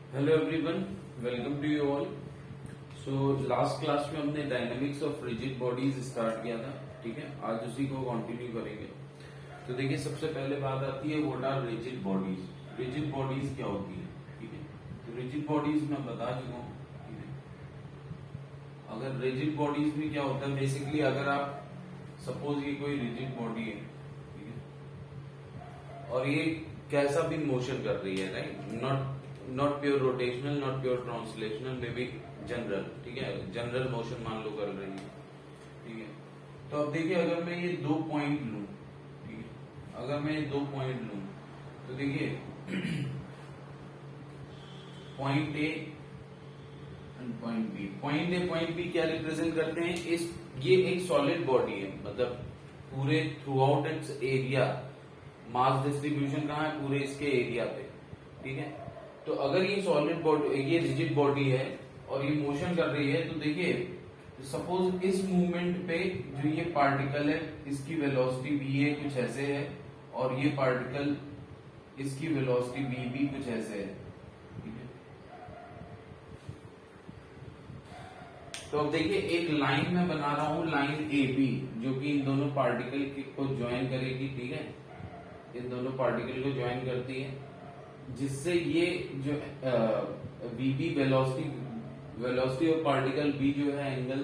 Hello everyone, welcome to you all. So last class में हमने dynamics of rigid bodies start किया था। ठीक है, आज उसी को कंटिन्यू करेंगे। तो देखिए, सबसे पहले बात आती है what are rigid bodies. Rigid bodies क्या होती है? ठीक है, तो रिजिड बॉडीज मैं बता चुका हूँ। ठीक है, अगर रिजिड बॉडीज में क्या होता है, बेसिकली अगर आप सपोज ये कोई रिजिड बॉडी है, ठीक है, और ये कैसा भी मोशन कर रही है, right, not pure rotational, not pure translational, may be general. ठीक है, जनरल मोशन मान लो कर रही है। ठीक है, तो अब देखिए, अगर मैं ये 2 पॉइंट लूं, ठीक है, अगर मैं ये 2 पॉइंट लूं, तो देखिए point A and point B. Point A point B क्या रिप्रेजेंट करते हैं? ये एक सॉलिड बॉडी है, मतलब पूरे throughout its area mass distribution कहाँ है? पूरे इसके एरिया पे। ठीक है, तो अगर ये सॉलिड बॉडी, ये रिजिड बॉडी है और ये मोशन कर रही है, तो देखिए सपोज इस मूवमेंट पे जो ये पार्टिकल है, इसकी वेलोसिटी va कुछ ऐसे है, और ये पार्टिकल इसकी वेलोसिटी vb कुछ ऐसे है। ठीक है, तो अब देखिए एक लाइन मैं बना रहा हूं, लाइन ए बी, जो कि इन दोनों पार्टिकल को ज्वाइन करेगी। ठीक है, इन दोनों पार्टिकल को ज्वाइन करती है, जिससे ये जो VB velocity of particle B जो है एंगल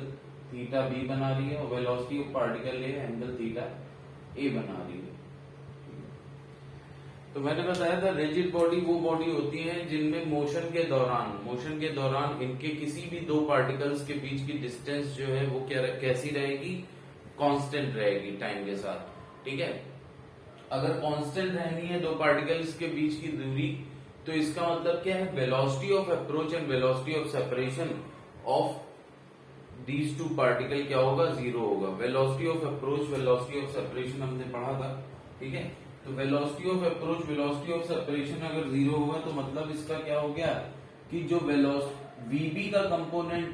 थीटा बी बना रही है, और velocity of particle A angle theta A बना रही है। तो मैंने बताया था रिजिड बॉडी वो बॉडी होती है जिनमें मोशन के दौरान इनके किसी भी दो पार्टिकल्स के बीच की डिस्टेंस जो है वो कैसी रहेगी? कांस्टेंट रहेगी टाइम के साथ। ठीक है, अगर कांस्टेंट रहनी है दो पार्टिकल्स के बीच की दूरी, तो इसका मतलब क्या है? Velocity of approach and velocity of separation of these two particle क्या होगा? 0 होगा। Velocity of approach, velocity of separation हमने पढ़ा था। ठीक है, तो velocity of approach, velocity of separation अगर 0 होगा, तो मतलब इसका क्या हो गया कि जो वीबी का कंपोनेंट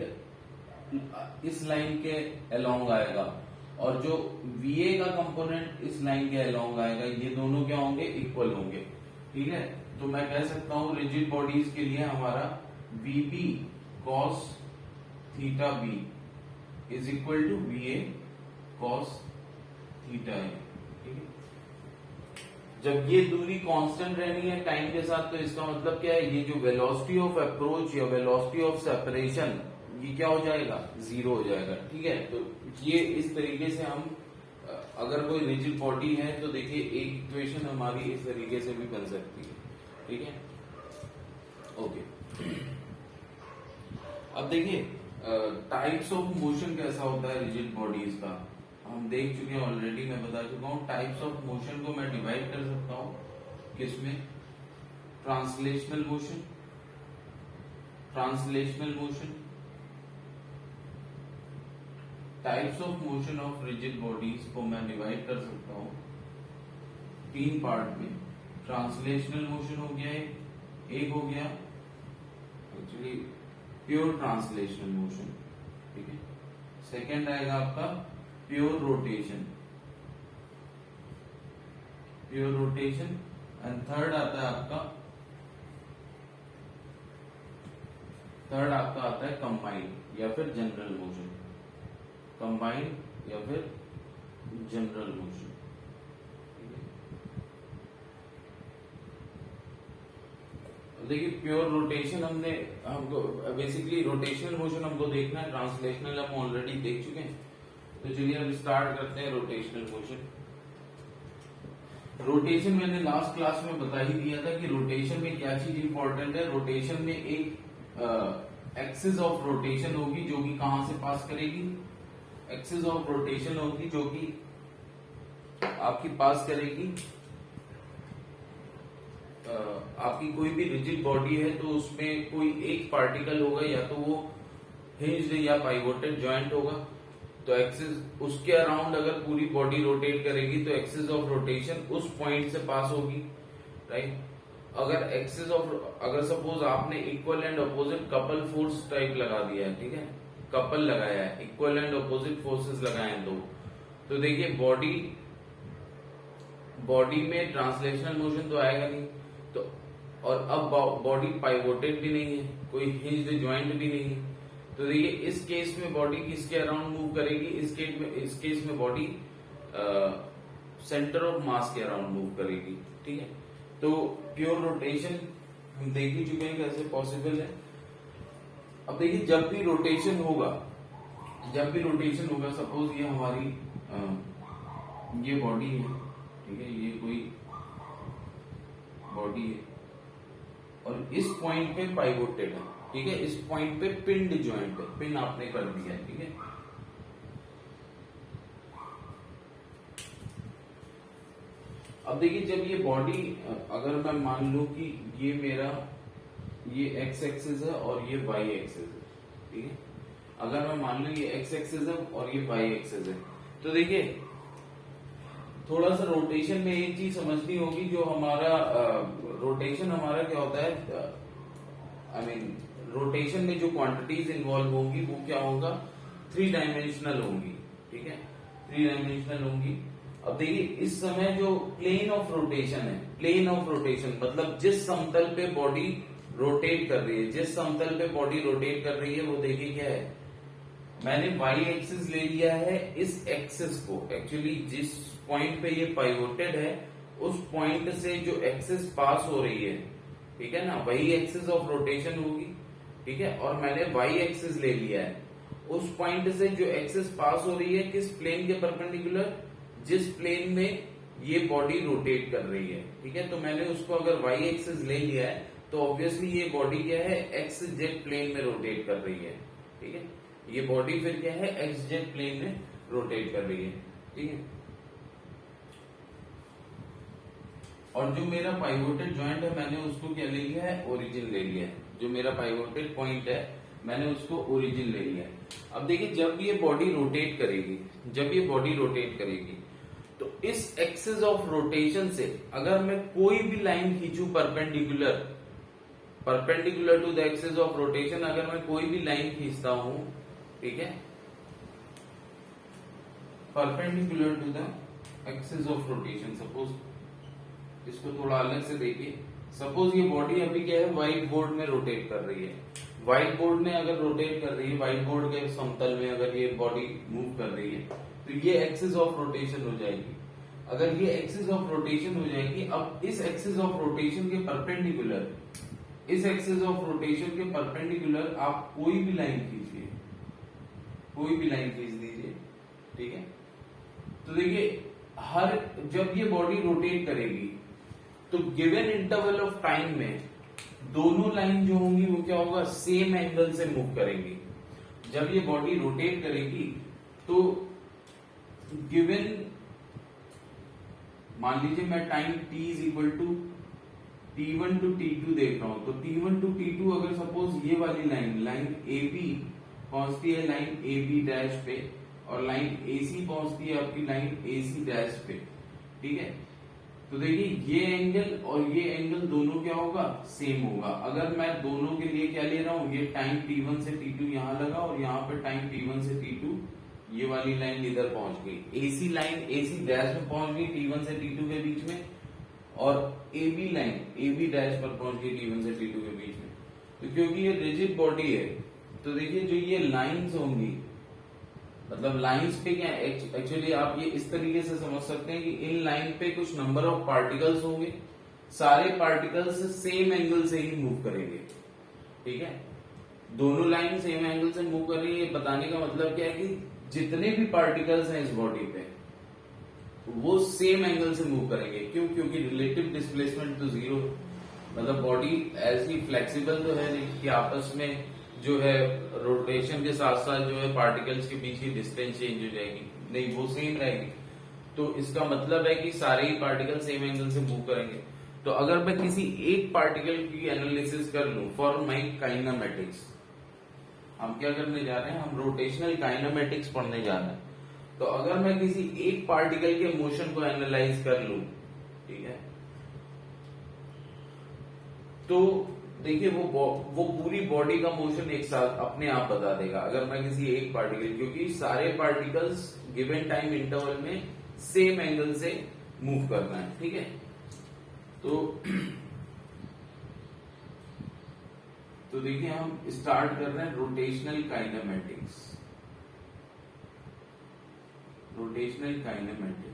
इस लाइन के अलोंग आएगा और जो VA का कंपोनेंट इस लाइन के अलोंग आएगा, ये दोनों क्या होंगे? इक्वल होंगे। ठीक है, तो मैं कह सकता हूं रिजिड बॉडीज के लिए हमारा VB cos theta B is equal to VA cos theta A। ठीक है, जब ये दूरी कांस्टेंट रहनी है टाइम के साथ, तो इसका मतलब क्या है? ये जो वेलोसिटी ऑफ अप्रोच या वेलोसिटी ऑफ सेपरेशन, ये क्या हो जाएगा? 0 हो जाएगा। ठीक है, तो ये इस तरीके से हम अगर कोई रिजिड बॉडी है तो देखिए एक इक्वेशन हमारी इस तरीके से भी बन सकती है। ठीक है, ओके। अब देखिए टाइप्स ऑफ मोशन कैसा होता है रिजिड बॉडीज का, हम देख चुके हैं ऑलरेडी, मैं बता चुका हूं। टाइप्स ऑफ मोशन को मैं डिवाइड कर सकता हूं किसमें? Translational motion, types of motion of rigid bodies को मैं डिवाइड कर सकता हूं 3 पार्ट में। ट्रांसलेशनल मोशन हो गया, एक हो गया एक्चुअली प्योर ट्रांसलेशनल मोशन। ठीक है, सेकंड आएगा आपका प्योर रोटेशन, एंड थर्ड आपका आता है कंबाइंड या फिर जनरल मोशन। देखिए प्योर रोटेशन हमको बेसिकली रोटेशनल मोशन हमको देखना है, ट्रांसलेशनल हम ऑलरेडी देख चुके हैं। तो चलिए अब स्टार्ट करते हैं रोटेशनल मोशन। रोटेशन मैंने लास्ट क्लास में बता ही दिया था कि रोटेशन में क्या चीज इंपॉर्टेंट है। रोटेशन में एक एक्सिस ऑफ रोटेशन होगी जो कि कहां से पास करेगी? एक्सिस ऑफ रोटेशन होगी जो कि आपकी पास करेगी आपकी कोई भी रिजिड बॉडी है तो उसमें कोई एक पार्टिकल होगा, या तो वो हिंज्ड या पाइवोटेड जॉइंट होगा। तो एक्सिस उसके अराउंड अगर पूरी बॉडी रोटेट करेगी तो एक्सिस ऑफ रोटेशन उस पॉइंट से पास होगी, राइट। अगर सपोज आपने equal and opposite couple force type लगा दिया है, ठीक है, कपल लगाया है, इक्वल एंड अपोजिट फोर्सेस लगाए हैं दो, तो देखिए बॉडी में ट्रांसलेशनल मोशन तो आएगा नहीं। तो और अब बॉडी पाइवोटेड भी नहीं है, कोई हिंज्ड जॉइंट भी नहीं है। तो देखिए इस केस में बॉडी किसके अराउंड मूव करेगी, इस केस में बॉडी सेंटर ऑफ मास के अराउंड मूव करेगी। ठीक है, तो प्योर रोटेशन हम देख ही चुके हैं कैसे पॉसिबल है। अब देखिए जब भी रोटेशन होगा, सपोज ये हमारी ये बॉडी है, ठीक है, ये कोई बॉडी है और इस पॉइंट पे पाइवोटेड है, ठीक है, इस पॉइंट पे पिंड जॉइंट है, पिन आपने कर दिया है, ठीक है। अब देखिए जब ये बॉडी, अगर मैं मान लूं कि ये मेरा ये एक्स एक्सिस है और ये वाई एक्सिस है, ठीक है, अगर मैं मान लूं ये एक्स एक्सिस है और ये वाई एक्सिस है, तो देखिए थोड़ा सा रोटेशन में एक चीज समझनी होगी, जो हमारा रोटेशन हमारा क्या होता है, आई मीन रोटेशन में जो क्वांटिटीज इन्वॉल्व होंगी वो क्या होगा, 3 डायमेंशनल होंगी, ठीक है, 3 डायमेंशनल होंगी। अब देखिए इस समय जो प्लेन ऑफ रोटेशन है, प्लेन ऑफ रोटेशन मतलब जिस समतल पे बॉडी रोटेट कर रही है, जिस समतल पे बॉडी रोटेट कर रही है वो देखिए क्या है, मैंने वाई एक्सिस ले लिया है इस एक्सिस को, एक्चुअली जिस पॉइंट पे ये पाइवोटेड है उस पॉइंट से जो एक्सिस पास हो रही है, ठीक है ना, वही एक्सिस ऑफ रोटेशन होगी, ठीक है, और मैंने वाई एक्सिस ले लिया है उस पॉइंट से जो एक्सिस पास हो रही है किस प्लेन के परपेंडिकुलर, जिस प्लेन में ये बॉडी रोटेट कर रही है, ठीक है। तो मैंने उसको अगर वाई एक्सिस ले लिया है तो ऑब्वियसली ये बॉडी क्या है, एक्स जेड प्लेन में रोटेट कर रही है, ठीक है, ये बॉडी फिर क्या है, एक्स जेड प्लेन में रोटेट कर रही है, ठीक है। और जो मेरा पाइवोटेड जॉइंट है मैंने उसको क्या ले लिया है, ओरिजिन ले लिया है, जो मेरा पाइवोटेड पॉइंट है मैंने उसको ओरिजिन ले लिया है। अब देखिए जब ये बॉडी रोटेट करेगी, जब ये बॉडी रोटेट करेगी तो इस एक्सिस ऑफ रोटेशन से अगर मैं कोई भी लाइन खींचू perpendicular to the axis of rotation, अगर मैं कोई भी लाइन खींचता हूं, ठीक है, perpendicular to the axis of rotation, suppose इसको थोड़ा अलग से देखिए, सपोज ये बॉडी अभी क्या है, व्हाइट बोर्ड में रोटेट कर रही है, व्हाइट बोर्ड में अगर रोटेट कर रही है, व्हाइट बोर्ड के समतल में अगर ये बॉडी मूव कर रही है तो ये एक्सिस ऑफ रोटेशन हो जाएगी। अगर ये एक्सिस ऑफ रोटेशन हो जाएगी, अब इस एक्सिस ऑफ रोटेशन के परपेंडिकुलर, इस एक्सिस ऑफ रोटेशन के परपेंडिकुलर आप कोई भी लाइन खींचिए, कोई भी लाइन खींच दीजिए, ठीक है। तो देखिए हर जब ये बॉडी रोटेट करेगी तो गिवन इंटरवल ऑफ टाइम में दोनों लाइन जो होंगी वो क्या होगा, सेम एंगल से मूव करेंगी। जब ये बॉडी रोटेट करेगी तो गिवन, मान लीजिए मैं time t is equal to T1 to T2 देख रहा हूं, तो T1 टू T2 अगर सपोज ये वाली लाइन AB पहुंचती है लाइन AB डैश पे और लाइन AC पहुंचती है आपकी लाइन AC डैश पे, ठीक है, तो देखिए ये एंगल और ये एंगल दोनों क्या होगा, सेम होगा। अगर मैं दोनों के लिए क्या ले रहा हूं, ये टाइम T1 से T2 यहां लगा और यहाँ पे टाइम T1 से T2, ये वाली लाइन इधर पहुंच गई, AC लाइन AC डैश में पहुंच गई T1 से T2 के बीच में, और AB लाइन AB डैश पर पहुंच गई T1 से T2 के बीच में। तो क्योंकि ये रिजिड बॉडी है तो देखिए जो ये लाइंस होंगी, मतलब लाइंस पे क्या, एक्चुअली आप ये इस तरीके से समझ सकते हैं कि इन लाइन पे कुछ नंबर ऑफ पार्टिकल्स होंगे, सारे पार्टिकल्स सेम एंगल से ही मूव करेंगे, ठीक है, दोनों लाइन सेम एंगल से मूव कर रही है। बताने का मतलब क्या है कि जितने भी पार्टिकल्स हैं इस बॉडी पे वो सेम एंगल से मूव करेंगे। क्यों? क्योंकि रिलेटिव डिस्प्लेसमेंट तो जीरो, मतलब बॉडी ऐसी फ्लेक्सिबल तो है नहीं कि आपस में जो है रोटेशन के साथ साथ जो है पार्टिकल्स के बीच की डिस्टेंस चेंज हो जाएगी, नहीं, वो सेम रहेगी। तो इसका मतलब है कि सारे ही पार्टिकल सेम एंगल से मूव करेंगे। तो अगर मैं किसी एक पार्टिकल की एनालिसिस कर लूं फॉर माई काइनेमेटिक्स, हम क्या करने जा रहे हैं, हम रोटेशनल काइनेमेटिक्स पढ़ने जा रहे हैं। तो अगर मैं किसी एक पार्टिकल के मोशन को एनालाइज कर लूं, ठीक है, तो देखिए वो पूरी बॉडी का मोशन एक साथ अपने आप बता देगा अगर मैं किसी एक पार्टिकल, क्योंकि सारे पार्टिकल्स गिवन टाइम इंटरवल में सेम एंगल से मूव करना है, ठीक है। तो तो देखिए हम स्टार्ट कर रहे हैं रोटेशनल काइनेमेटिक्स। रोटेशनल काइनेमेटिक्स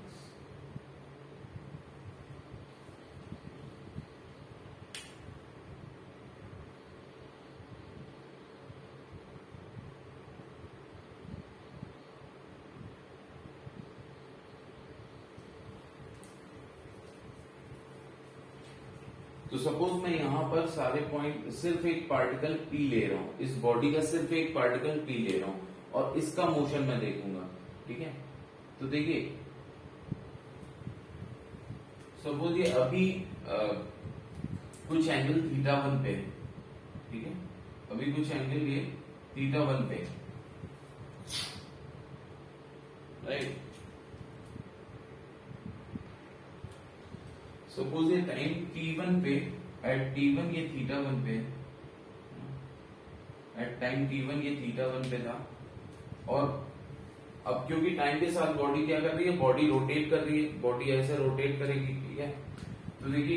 तो सपोज मैं यहां पर सारे पॉइंट सिर्फ एक पार्टिकल पी ले रहा हूं, इस बॉडी का सिर्फ एक पार्टिकल पी ले रहा हूं और इसका मोशन मैं देखूंगा। ठीक है, तो देखिए सपोज ये अभी कुछ एंगल θ1 पे, ठीक है, अभी कुछ एंगल ये θ1 पे, राइट। सपोज ये टाइम t1 पे, एट t1 ये θ1 पे, एट टाइम t1 ये θ1 पे था, और अब क्योंकि टाइम के साथ बॉडी क्या कर रही है, बॉडी रोटेट कर रही है, बॉडी ऐसे रोटेट करेगी। ठीक है, तो देखिए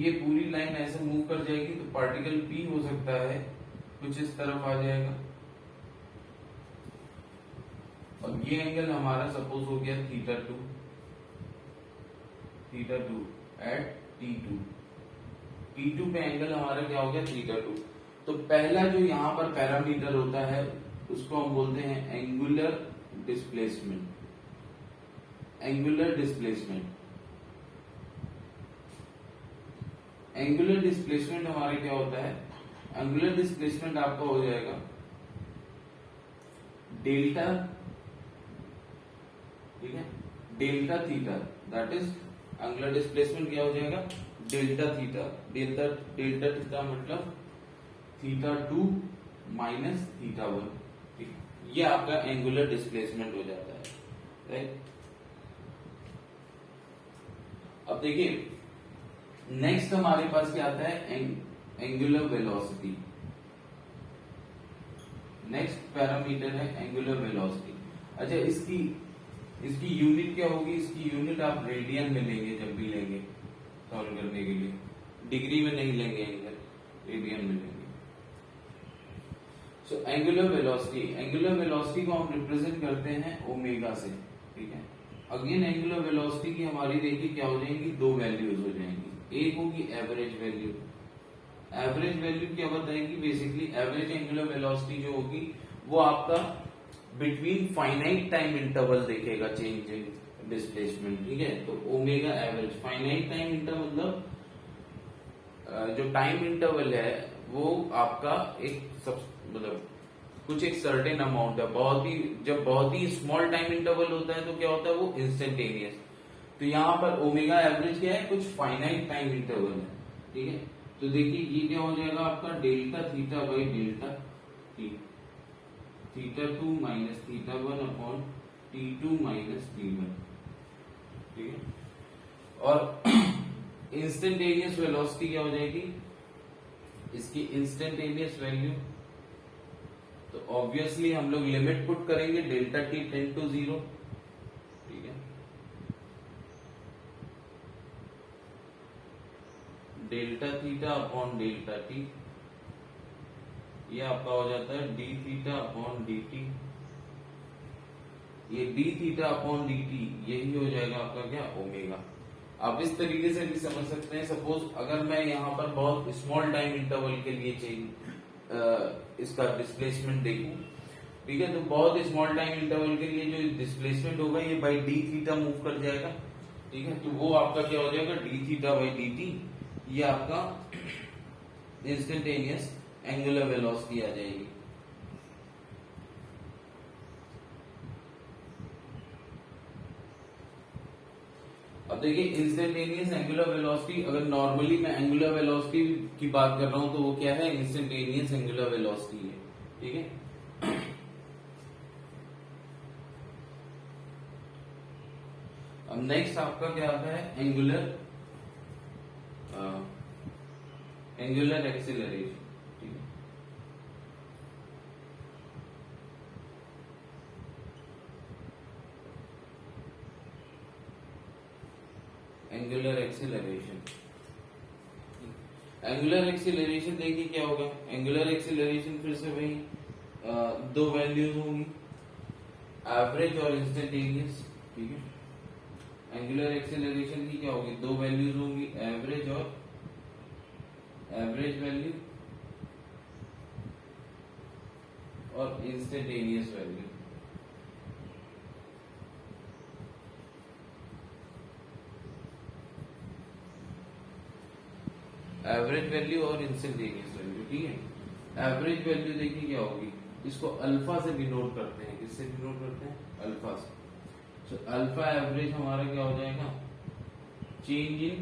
ये पूरी लाइन ऐसे मूव कर जाएगी, तो पार्टिकल P हो सकता है कुछ इस तरफ आ जाएगा, और ये एंगल हमारा सपोज हो गया θ2 एट T2 पे एंगल हमारा क्या हो गया θ2। तो पहला जो यहां पर पैरामीटर होता है उसको हम बोलते हैं angular displacement. Angular displacement, angular displacement हमारे क्या होता है, एंगुलर डिस्प्लेसमेंट आपका हो जाएगा डेल्टा, ठीक है, delta theta, that is angular displacement क्या हो जाएगा, डेल्टा थीटा। डेल्टा थीटा मतलब θ2 माइनस θ1, ठीक, ये आपका एंगुलर डिस्प्लेसमेंट हो जाता है, राइट। अब देखिए नेक्स्ट हमारे पास क्या आता है, एंगुलर वेलोसिटी। नेक्स्ट पैरामीटर है एंगुलर वेलोसिटी। अच्छा, इसकी यूनिट क्या होगी, इसकी यूनिट आप रेडियन में लेंगे जब भी लेंगे सॉल्व करने के लिए, डिग्री में नहीं लेंगे एंगल, रेडियन में लेंगे। सो एंगुलर वेलोसिटी को हम रिप्रेजेंट करते हैं ओमेगा से। ठीक है, अगेन एंगुलर वेलोसिटी की हमारी देखिए क्या हो जाएंगी, दो वैल्यूज हो जाएंगी। एक होगी एवरेज वैल्यू। एवरेज वैल्यू क्या बताएगी, बेसिकली एवरेज एंगुलर वेलोसिटी जो होगी वो आपका बिटवीन फाइनाइट टाइम इंटरवल देखेगा चेंज इन डिस्प्लेसमेंट। ठीक है, तो omega average, finite time interval मतलब जो टाइम इंटरवल है वो आपका एक मतलब कुछ एक सर्टेन अमाउंट है, जब बहुत ही स्मॉल टाइम इंटरवल होता है तो क्या होता है वो इंस्टेंटेनियस। तो यहाँ पर ओमेगा एवरेज क्या है, कुछ फाइनाइट टाइम इंटरवल है। ठीक है, तो देखिए ये क्या हो जाएगा आपका delta theta by delta T, θ2 minus θ1 upon T2 minus T1। ठीक है, और इंस्टेंटेनियस वेलोसिटी क्या हो जाएगी, इसकी इंस्टेंटेनियस वैल्यू, तो ऑब्वियसली हम लोग लिमिट पुट करेंगे डेल्टा टी टेंड टू 0। ठीक है, delta theta upon delta T, ये आपका हो जाता है D theta upon D T. ये D theta upon D T यही हो जाएगा आपका क्या, ओमेगा। आप इस तरीके से भी समझ सकते हैं। सपोज अगर मैं यहाँ पर बहुत स्मॉल टाइम इंटरवल के लिए इसका डिस्प्लेसमेंट देखूं, ठीक है, तो बहुत स्मॉल टाइम इंटरवल के लिए जो डिस्प्लेसमेंट होगा ये बाई डी थीटा मूव कर जाएगा। ठीक है, तो वो आपका क्या हो जाएगा, D theta by d T, ये आपका इंस्टेंटेनियस एंगुलर वेलोसिटी आ जाएगी। अब देखिए इंस्टेंटेनियस एंगुलर वेलोसिटी, अगर नॉर्मली मैं एंगुलर वेलोसिटी की बात कर रहा हूं तो वो क्या है, इंस्टेंटेनियस एंगुलर वेलोसिटी है। ठीक है, अब नेक्स्ट आपका क्या आता है, एंगुलर एक्सीलरेशन। ठीक है, एंगुलर एक्सीलरेशन, एंगुलर एक्सीलरेशन देखिए क्या होगा, एंगुलर एक्सीलरेशन फिर से वही दो वैल्यूज होंगी, एवरेज और इंस्टेंटेनियस। ठीक है, एंगुलर एक्सीलरेशन की क्या होगी, दो वैल्यूज होंगी, एवरेज और एवरेज वैल्यू और इंस्टेंटेनियस वैल्यू। एवरेज वैल्यू और इंस्टेंटेनियस वैल्यू। ठीक है, एवरेज वैल्यू देखिए क्या होगी, इसको अल्फा से डिनोट करते हैं, किससे डिनोट करते हैं, अल्फा से। तो अल्फा एवरेज हमारा क्या हो जाएगा, change in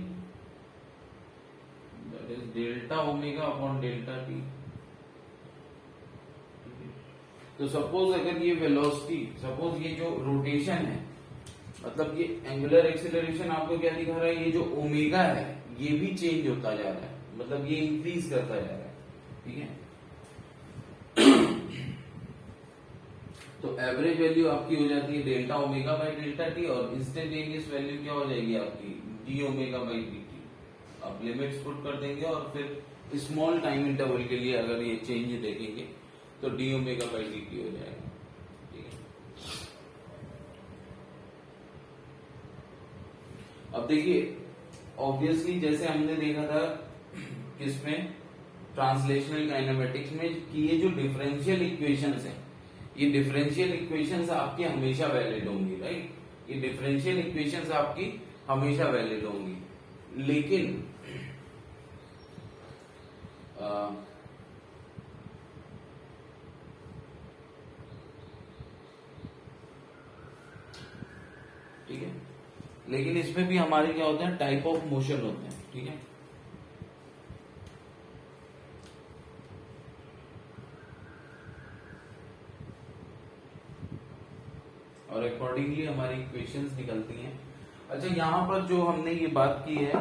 that is delta omega upon delta T. तो सपोज अगर ये वेलोसिटी, सपोज ये जो रोटेशन है, मतलब ये एंगुलर एक्सीलरेशन आपको क्या दिखा रहा है, ये जो ओमेगा है ये भी चेंज होता जा रहा है, मतलब ये इंक्रीज करता जा रहा है। ठीक है, तो एवरेज वैल्यू आपकी हो जाती है delta omega by delta T, और इंस्टेंटेनियस वैल्यू क्या हो जाएगी आपकी, D omega by d T. आप लिमिट्स पुट कर देंगे और फिर स्मॉल टाइम इंटरवल के लिए अगर ये चेंज देखेंगे तो D omega by d T हो जाएगा। ठीक है, अब देखिए ऑब्वियसली जैसे हमने देखा था किसमें, ट्रांसलेशनल काइनेमेटिक्स में, कि ये जो डिफरेंशियल इक्वेशंस है, ये डिफरेंशियल इक्वेशंस आपकी हमेशा वैलिड होंगी, राइट। ये डिफरेंशियल इक्वेशंस आपकी हमेशा वैलिड होंगी, लेकिन ठीक है, लेकिन इसमें भी हमारे क्या होते हैं, टाइप ऑफ मोशन होते हैं। ठीक है, और अकॉर्डिंगली हमारी इक्वेशंस निकलती हैं। अच्छा, यहां पर जो हमने ये बात की है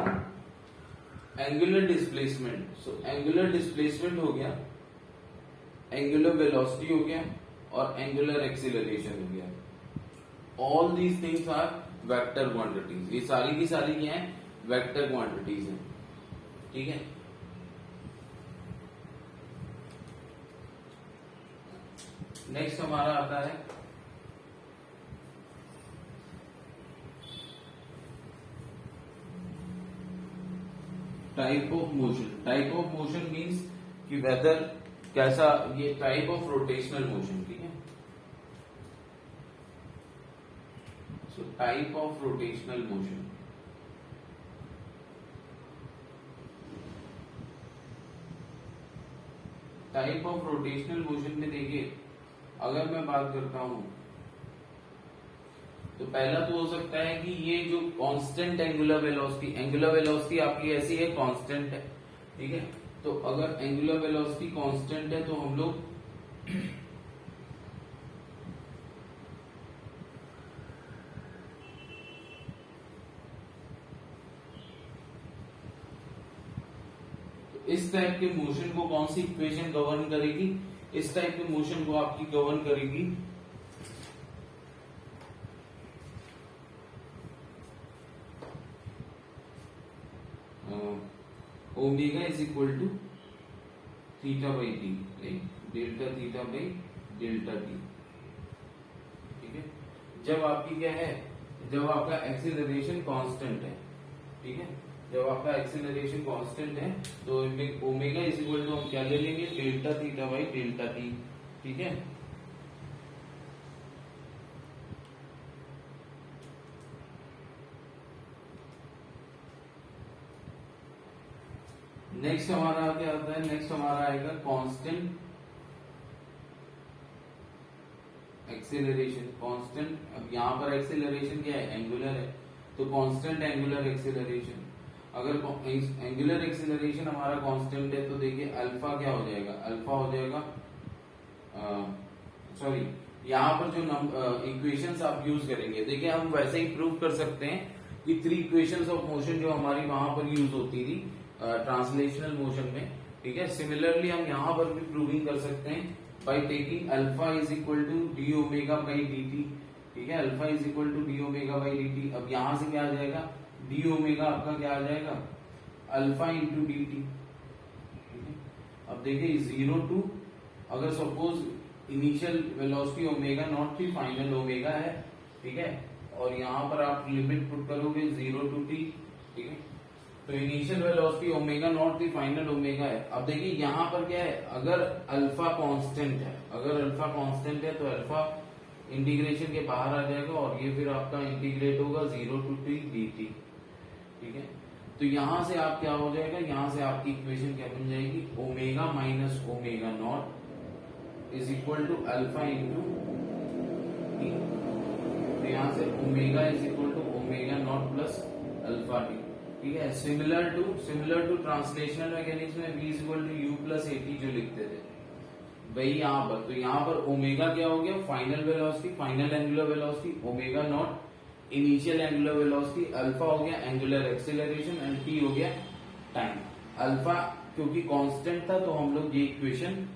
angular displacement, so angular displacement हो गया, एंगुलर वेलोसिटी हो गया और एंगुलर एक्सीलरेशन हो गया। All these things are vector quantities, ये सारी की सारी क्या है, वेक्टर क्वांटिटीज हैं। ठीक है, नेक्स्ट हमारा आता है type of motion. Type of motion means कि वेदर कैसा, ये टाइप ऑफ रोटेशनल मोशन। ठीक है, so type of rotational motion, type of rotational motion में देखिए अगर मैं बात करता हूं तो पहला तो हो सकता है कि ये जो कांस्टेंट एंगुलर वेलोसिटी आपकी ऐसी है, कांस्टेंट है। ठीक है, तो अगर एंगुलर वेलोसिटी कांस्टेंट है तो हम लोग इस टाइप के मोशन को कौन सी इक्वेशन गवर्न करेगी, इस टाइप के मोशन को आपकी गवर्न करेगी omega is equal to theta by t, delta theta by delta t. ठीक है, जब आपकी क्या है, जब आपका एक्सीलरेशन कांस्टेंट है। ठीक है, जब आपका एक्सीलरेशन कांस्टेंट है तो ओमेगा इज इक्वल टू हम क्या ले लेंगे, delta theta by delta t. ठीक है, नेक्स्ट हमारा क्या आता है, नेक्स्ट हमारा आएगा कांस्टेंट एक्सीलरेशन। कांस्टेंट, अब यहाँ पर एक्सीलरेशन क्या है, एंगुलर है, तो कांस्टेंट एंगुलर एक्सीलरेशन। अगर एंगुलर एक्सीलरेशन हमारा कांस्टेंट है तो देखिए अल्फा क्या हो जाएगा, अल्फा हो जाएगा, सॉरी यहाँ पर जो इक्वेशंस आप यूज करेंगे, देखिए हम वैसे ही प्रूव कर सकते हैं कि थ्री इक्वेशंस ऑफ मोशन जो हमारी वहां पर यूज होती थी ट्रांसलेशनल मोशन में। ठीक है, सिमिलरली हम यहाँ पर भी प्रूविंग कर सकते हैं by taking alpha is equal to d omega by d t. ठीक है, alpha is equal to d omega by d t. अब यहां से क्या आ जाएगा, डी ओमेगा आपका क्या आ जाएगा, अल्फा इंटू डी टी। अब देखिए 0 टू, अगर suppose initial velocity omega naught थी, फाइनल ओमेगा है, ठीक है, और यहाँ पर आप लिमिट पुट करोगे 0 टू t, ठीक है, तो इनिशियल वेलोसिटी ओमेगा नॉट थी, फाइनल ओमेगा है। अब देखिए यहाँ पर क्या है, अगर अल्फा कांस्टेंट है, अगर अल्फा कांस्टेंट है तो अल्फा इंटीग्रेशन के बाहर आ जाएगा और ये फिर आपका इंटीग्रेट होगा 0 टू t dt, ठीक है। तो यहां से आप क्या हो जाएगा, यहां से आपकी इक्वेशन क्या बन जाएगी, omega minus omega naught is equal to alpha into t. तो यहां से omega is equal to omega naught plus alpha t, ठीक है। सिमिलर टू ट्रांसलेशनल मैकेनिक्स में v is equal to u plus a t जो लिखते थे, वही यहाँ पर। तो यहाँ पर ओमेगा क्या हो गया, final velocity, final angular velocity, omega naught initial angular velocity, alpha हो गया एंगुलर एक्सेलरेशन एंड टी हो गया टाइम। अल्फा क्योंकि कांस्टेंट था तो हम लोग ये इक्वेशन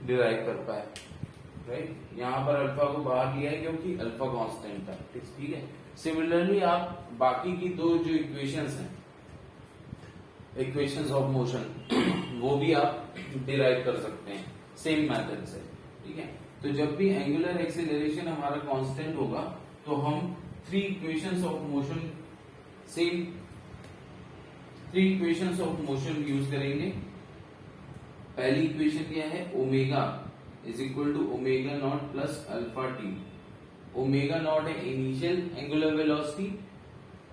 डिराइव कर पाए, राइट। यहाँ पर अल्फा को बाहर लिया है क्योंकि अल्फा कांस्टेंट था, ठीक है। सिमिलरली आप बाकी की दो जो इक्वेशंस हैं, इक्वेशंस ऑफ मोशन, वो भी आप डिराइव कर सकते हैं सेम मेथड से, ठीक है। तो जब भी एंगुलर एक्सेलरेशन हमारा कांस्टेंट होगा तो हम three equations of motion use करेंगे। पहली इक्वेशन क्या है, omega is equal to omega naught plus alpha t. Omega naught है इनिशियल एंगुलर वेलोसिटी,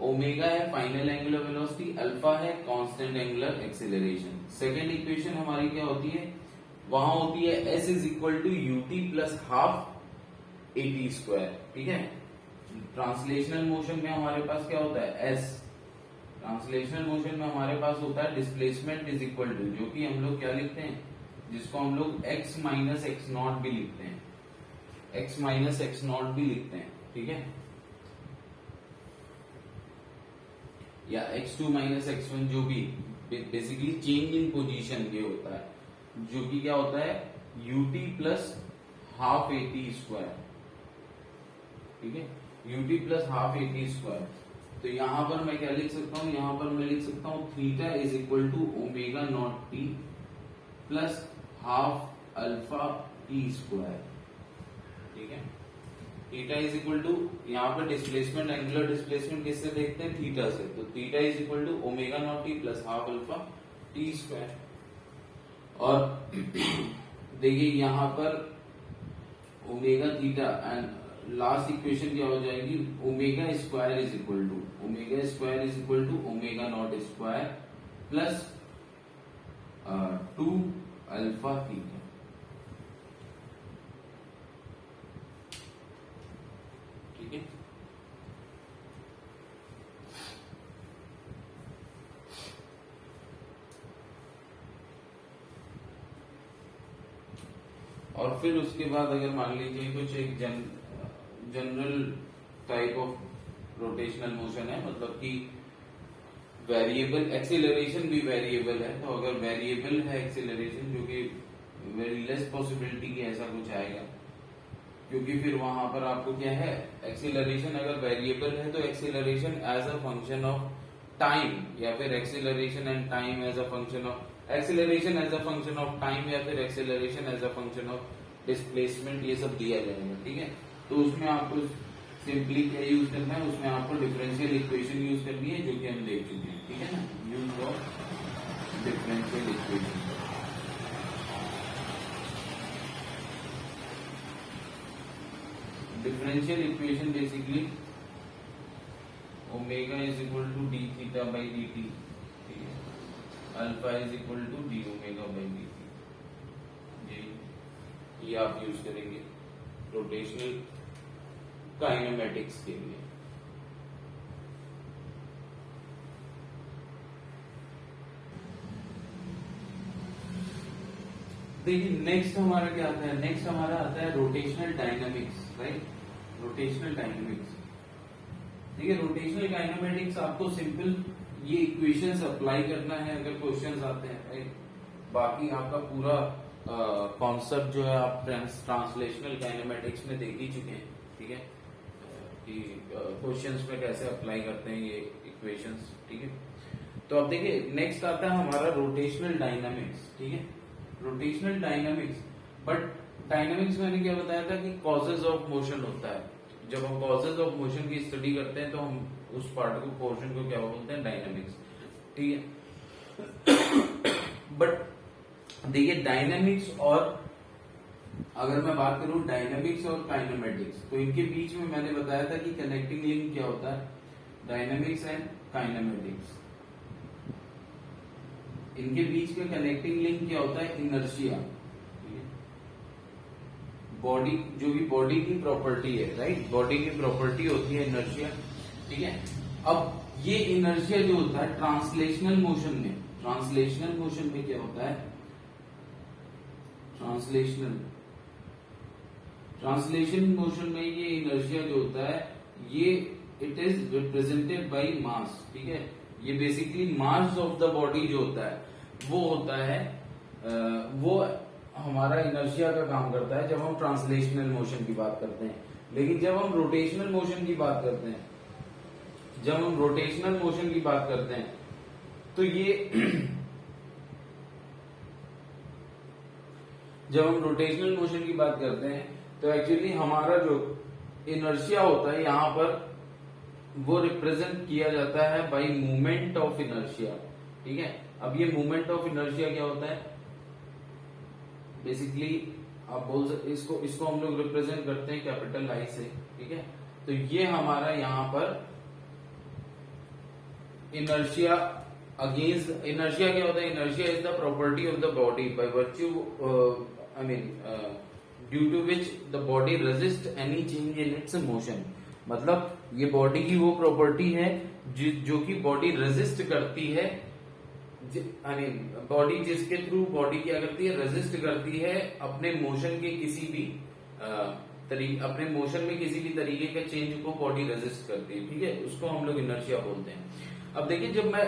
ओमेगा है फाइनल एंगुलर वेलोसिटी, अल्फा है constant angular acceleration. Second equation हमारी क्या होती है, वहां होती है s is equal to u t plus half a t square, ठीक है। ट्रांसलेशनल मोशन में हमारे पास क्या होता है, एस। ट्रांसलेशनल मोशन में हमारे पास होता है डिस्प्लेसमेंट इज इक्वल टू, जो कि हम लोग क्या लिखते हैं, जिसको हम लोग x माइनस एक्स नॉट भी लिखते हैं, x माइनस एक्स नॉट भी लिखते हैं, ठीक है, या x2 माइनस x1, जो भी बेसिकली चेंज इन पोजीशन ये होता है, जो कि क्या होता है ut plus half a t square, ठीक है, ut plus half a t square. तो यहां पर मैं क्या लिख सकता हूं, यहां पर मैं लिख सकता हूं theta is equal to omega naught t plus half alpha t square, ठीक है। थीटा इज इक्वल टू, यहाँ पर डिस्प्लेसमेंट, एंगुलर डिस्प्लेसमेंट किससे देखते हैं, थीटा से, तो theta is equal to omega naught t plus half alpha t square. और देखिए यहां पर omega theta and last equation क्या हो जाएगी, omega square is equal to omega naught square plus 2 alpha theta, ठीक है। और फिर उसके बाद अगर मान लीजिए कुछ एक general type of rotational motion है, मतलब कि वेरिएबल एक्सेलरेशन भी वेरिएबल है, तो अगर वेरिएबल है एक्सेलरेशन, जो कि वेरी लेस पॉसिबिलिटी की ऐसा कुछ आएगा, क्योंकि फिर वहां पर आपको क्या है, एक्सेलरेशन अगर वेरिएबल है तो acceleration as a function of time, या फिर acceleration and time as a function of acceleration as a function of time, या फिर acceleration as a function of displacement, ये सब दिया जाएगा, ठीक है। तो उसमें आपको सिंपली क्या यूज करना है, उसमें आपको डिफरेंशियल इक्वेशन यूज करनी है, जो कि हम देख चुके हैं, ठीक है ना, use of differential equation. Differential equation basically omega is equal to d theta by d t, ठीक है, alpha is equal to d omega by d T, ये आप यूज करेंगे रोटेशनल काइनेमेटिक्स के लिए। देखिए नेक्स्ट हमारा क्या आता है, नेक्स्ट हमारा आता है rotational dynamics, right, rotational dynamics, ठीक है। रोटेशनल डायनामेटिक्स आपको सिंपल ये इक्वेशंस अप्लाई करना है अगर क्वेश्चंस आते हैं, राइट। बाकी आपका पूरा कॉन्सेप्ट जो है आप ट्रांसलेशनल काइनेमेटिक्स में देख ही चुके हैं, ठीक है, कि क्वेश्चंस में कैसे अप्लाई करते हैं ये इक्वेशंस, ठीक है। तो अब देखिए नेक्स्ट आता है हमारा रोटेशनल डायनामिक्स, ठीक है। रोटेशनल डायनामिक्स, बट डायनामिक्स मैंने क्या बताया था कि कॉजेज ऑफ मोशन होता है। जब हम कॉजेज ऑफ मोशन की स्टडी करते हैं तो हम उस पार्ट को पोर्शन को क्या बोलते हैं, डायनामिक्स, ठीक है। बट देखिए डायनामिक्स और अगर मैं बात करूं डायनामिक्स और काइनेमेटिक्स, तो इनके बीच में मैंने बताया था कि कनेक्टिंग लिंक क्या होता है, डायनामिक्स एंड काइनेमेटिक्स। इनके बीच में कनेक्टिंग लिंक क्या होता है, इनर्शिया, बॉडी, जो भी बॉडी की प्रॉपर्टी है, राइट, बॉडी की प्रॉपर्टी होती है इनर्शिया, ठीक है। अब ये इनर्शिया जो होता है ट्रांसलेशनल मोशन में, ट्रांसलेशनल मोशन में क्या होता है, ट्रांसलेशन मोशन में ये इनर्शिया जो होता है ये it is represented by mass, ठीक है। ये basically mass of the body जो होता है वो होता है, वो हमारा इनर्शिया का काम करता है जब हम ट्रांसलेशनल मोशन की बात करते हैं। लेकिन जब हम रोटेशनल मोशन की बात करते हैं, जब हम रोटेशनल मोशन की बात करते हैं तो ये जब हम रोटेशनल मोशन की बात करते हैं तो एक्चुअली हमारा जो इनर्शिया होता है यहां पर वो रिप्रेजेंट किया जाता है बाय मूवमेंट ऑफ इनर्शिया, ठीक है। अब ये मूवमेंट ऑफ इनर्शिया क्या होता है, बेसिकली आप बोल सकते इसको हम लोग रिप्रेजेंट करते हैं कैपिटल आई से, ठीक है। तो ये हमारा यहाँ पर इनर्शिया अगेंस्ट, इनर्शिया क्या होता है, inertia is the property of the body by virtue due to which the body resist any change in its motion. मतलब ये बॉडी की वो प्रॉपर्टी है जो कि बॉडी रेजिस्ट करती है, बॉडी जिसके थ्रू बॉडी क्या करती है, रेजिस्ट करती है अपने मोशन के किसी भी अपने मोशन में किसी भी तरीके के चेंज को बॉडी रेजिस्ट करती है, ठीक है। उसको हम लोग इनर्शिया बोलते हैं। अब देखिए जब मैं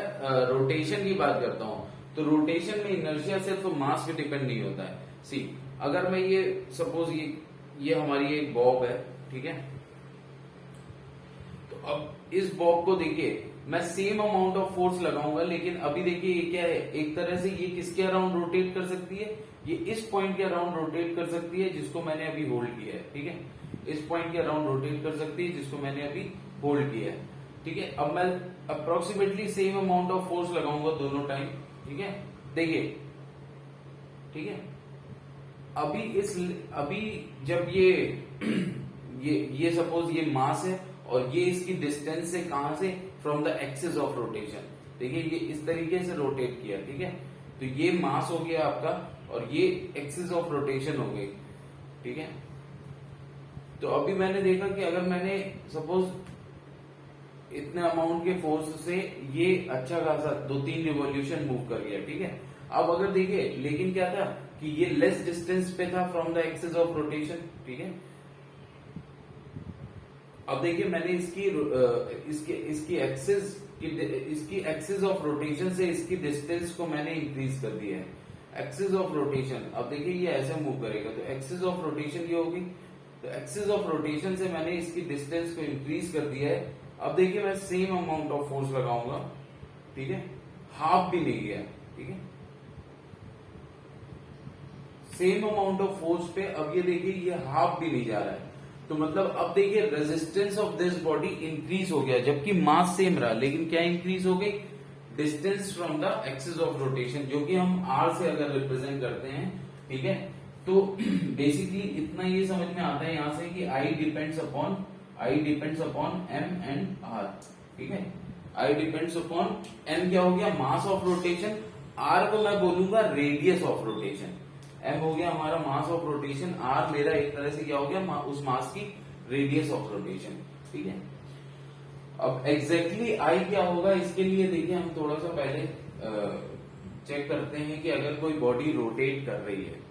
रोटेशन की बात करता हूं तो रोटेशन में इनर्शिया सिर्फ मास पे डिपेंड नहीं होता है। सी अगर मैं ये सपोज ये हमारी एक बॉब है, ठीक है। तो अब इस बॉब को देखिए मैं सेम अमाउंट ऑफ फोर्स लगाऊंगा, लेकिन अभी देखिए ये क्या है, एक तरह से ये किसके अराउंड रोटेट कर सकती है, ये इस पॉइंट के अराउंड रोटेट कर सकती है जिसको मैंने अभी होल्ड किया है, ठीक है। इस पॉइंट के अराउंड रोटेट कर सकती है जिसको मैंने अभी होल्ड किया है, ठीक है। अब मैं approximately same amount of force लगाऊंगा दोनों टाइम, ठीक है। देखिए, ठीक है। अभी जब ये सपोज ये मास है और ये इसकी डिस्टेंस है कहां से, from the axis of rotation. देखिए ये इस तरीके से रोटेट किया, ठीक है। तो ये मास हो गया आपका और ये एक्सिस ऑफ रोटेशन हो गई, ठीक है। तो अभी मैंने देखा कि अगर मैंने सपोज इतने अमाउंट के फोर्स से ये अच्छा खासा 2-3 रिवॉल्यूशन मूव कर गया, ठीक है। अब अगर देखिए लेकिन क्या था कि ये लेस डिस्टेंस पे था from the axis of rotation, ठीक है। अब देखिए मैंने इसकी एक्सिस ऑफ रोटेशन से इसकी डिस्टेंस को मैंने इंक्रीज कर दिया है। एक्सिस ऑफ रोटेशन, अब देखिए ये ऐसे मूव करेगा तो एक्सिस ऑफ रोटेशन ये होगी, तो एक्सिस ऑफ रोटेशन से मैंने इसकी डिस्टेंस को इंक्रीज कर दिया है। अब देखिए मैं सेम अमाउंट ऑफ फोर्स लगाऊंगा, ठीक है, हाफ भी नहीं गया, ठीक है, सेम अमाउंट ऑफ फोर्स पे अब ये देखिए ये हाफ भी नहीं जा रहा है। तो मतलब अब देखिए resistance of this body increase हो गया, जबकि मास सेम रहा, लेकिन क्या इंक्रीज हो गई, distance from the axis of rotation, जो कि हम आर से अगर रिप्रेजेंट करते हैं, ठीक है। तो बेसिकली इतना ये समझ में आता है यहां से कि I depends upon M and R, ठीक है। आई डिपेंड्स अपॉन एम क्या हो गया, मास ऑफ रोटेशन, आर को मैं बोलूंगा रेडियस ऑफ रोटेशन। एम हो गया हमारा मास ऑफ रोटेशन, आर मेरा एक तरह से क्या हो गया, उस मास की रेडियस ऑफ रोटेशन, ठीक है। अब एग्जैक्टली आई क्या होगा, इसके लिए देखिए हम थोड़ा सा पहले चेक करते हैं कि अगर कोई बॉडी रोटेट कर रही है,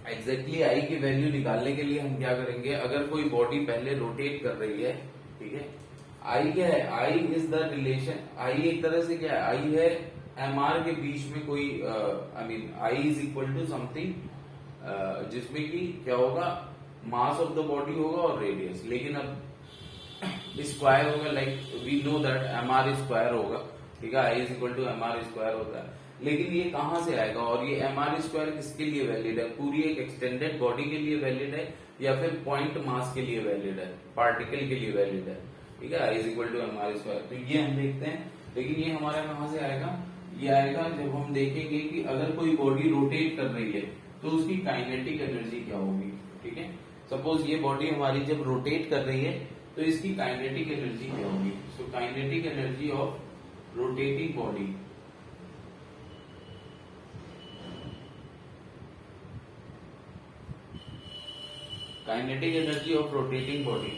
एग्जैक्टली आई की वैल्यू निकालने के लिए हम क्या करेंगे, अगर कोई बॉडी पहले रोटेट कर रही है, ठीक है, आई क्या है, आई इज द रिलेशन, आई एक तरह से क्या है, आई है एम आर के बीच में कोई आई इज इक्वल टू समथिंग जिसमें कि क्या होगा, मास ऑफ द बॉडी होगा और रेडियस, लेकिन अब स्क्वायर होगा, like we know that M R square होगा, ठीक है, I is equal to M R square होता है। लेकिन ये कहां से आएगा, और ये mr² किसके लिए वैलिड है, पूरी एक एक्सटेंडेड बॉडी के लिए वैलिड है या फिर पॉइंट मास के लिए वैलिड है, पार्टिकल के लिए वैलिड है, ठीक है, I = mr²। तो ये हम देखते हैं, लेकिन ये हमारा कहां से आएगा, ये आएगा जब हम देखेंगे कि अगर कोई बॉडी रोटेट कर रही है तो उसकी काइनेटिक एनर्जी क्या होगी, ठीक है। सपोज ये बॉडी हमारी जब रोटेट कर रही है तो इसकी काइनेटिक एनर्जी क्या होगी। So kinetic energy of rotating body, kinetic energy of rotating body,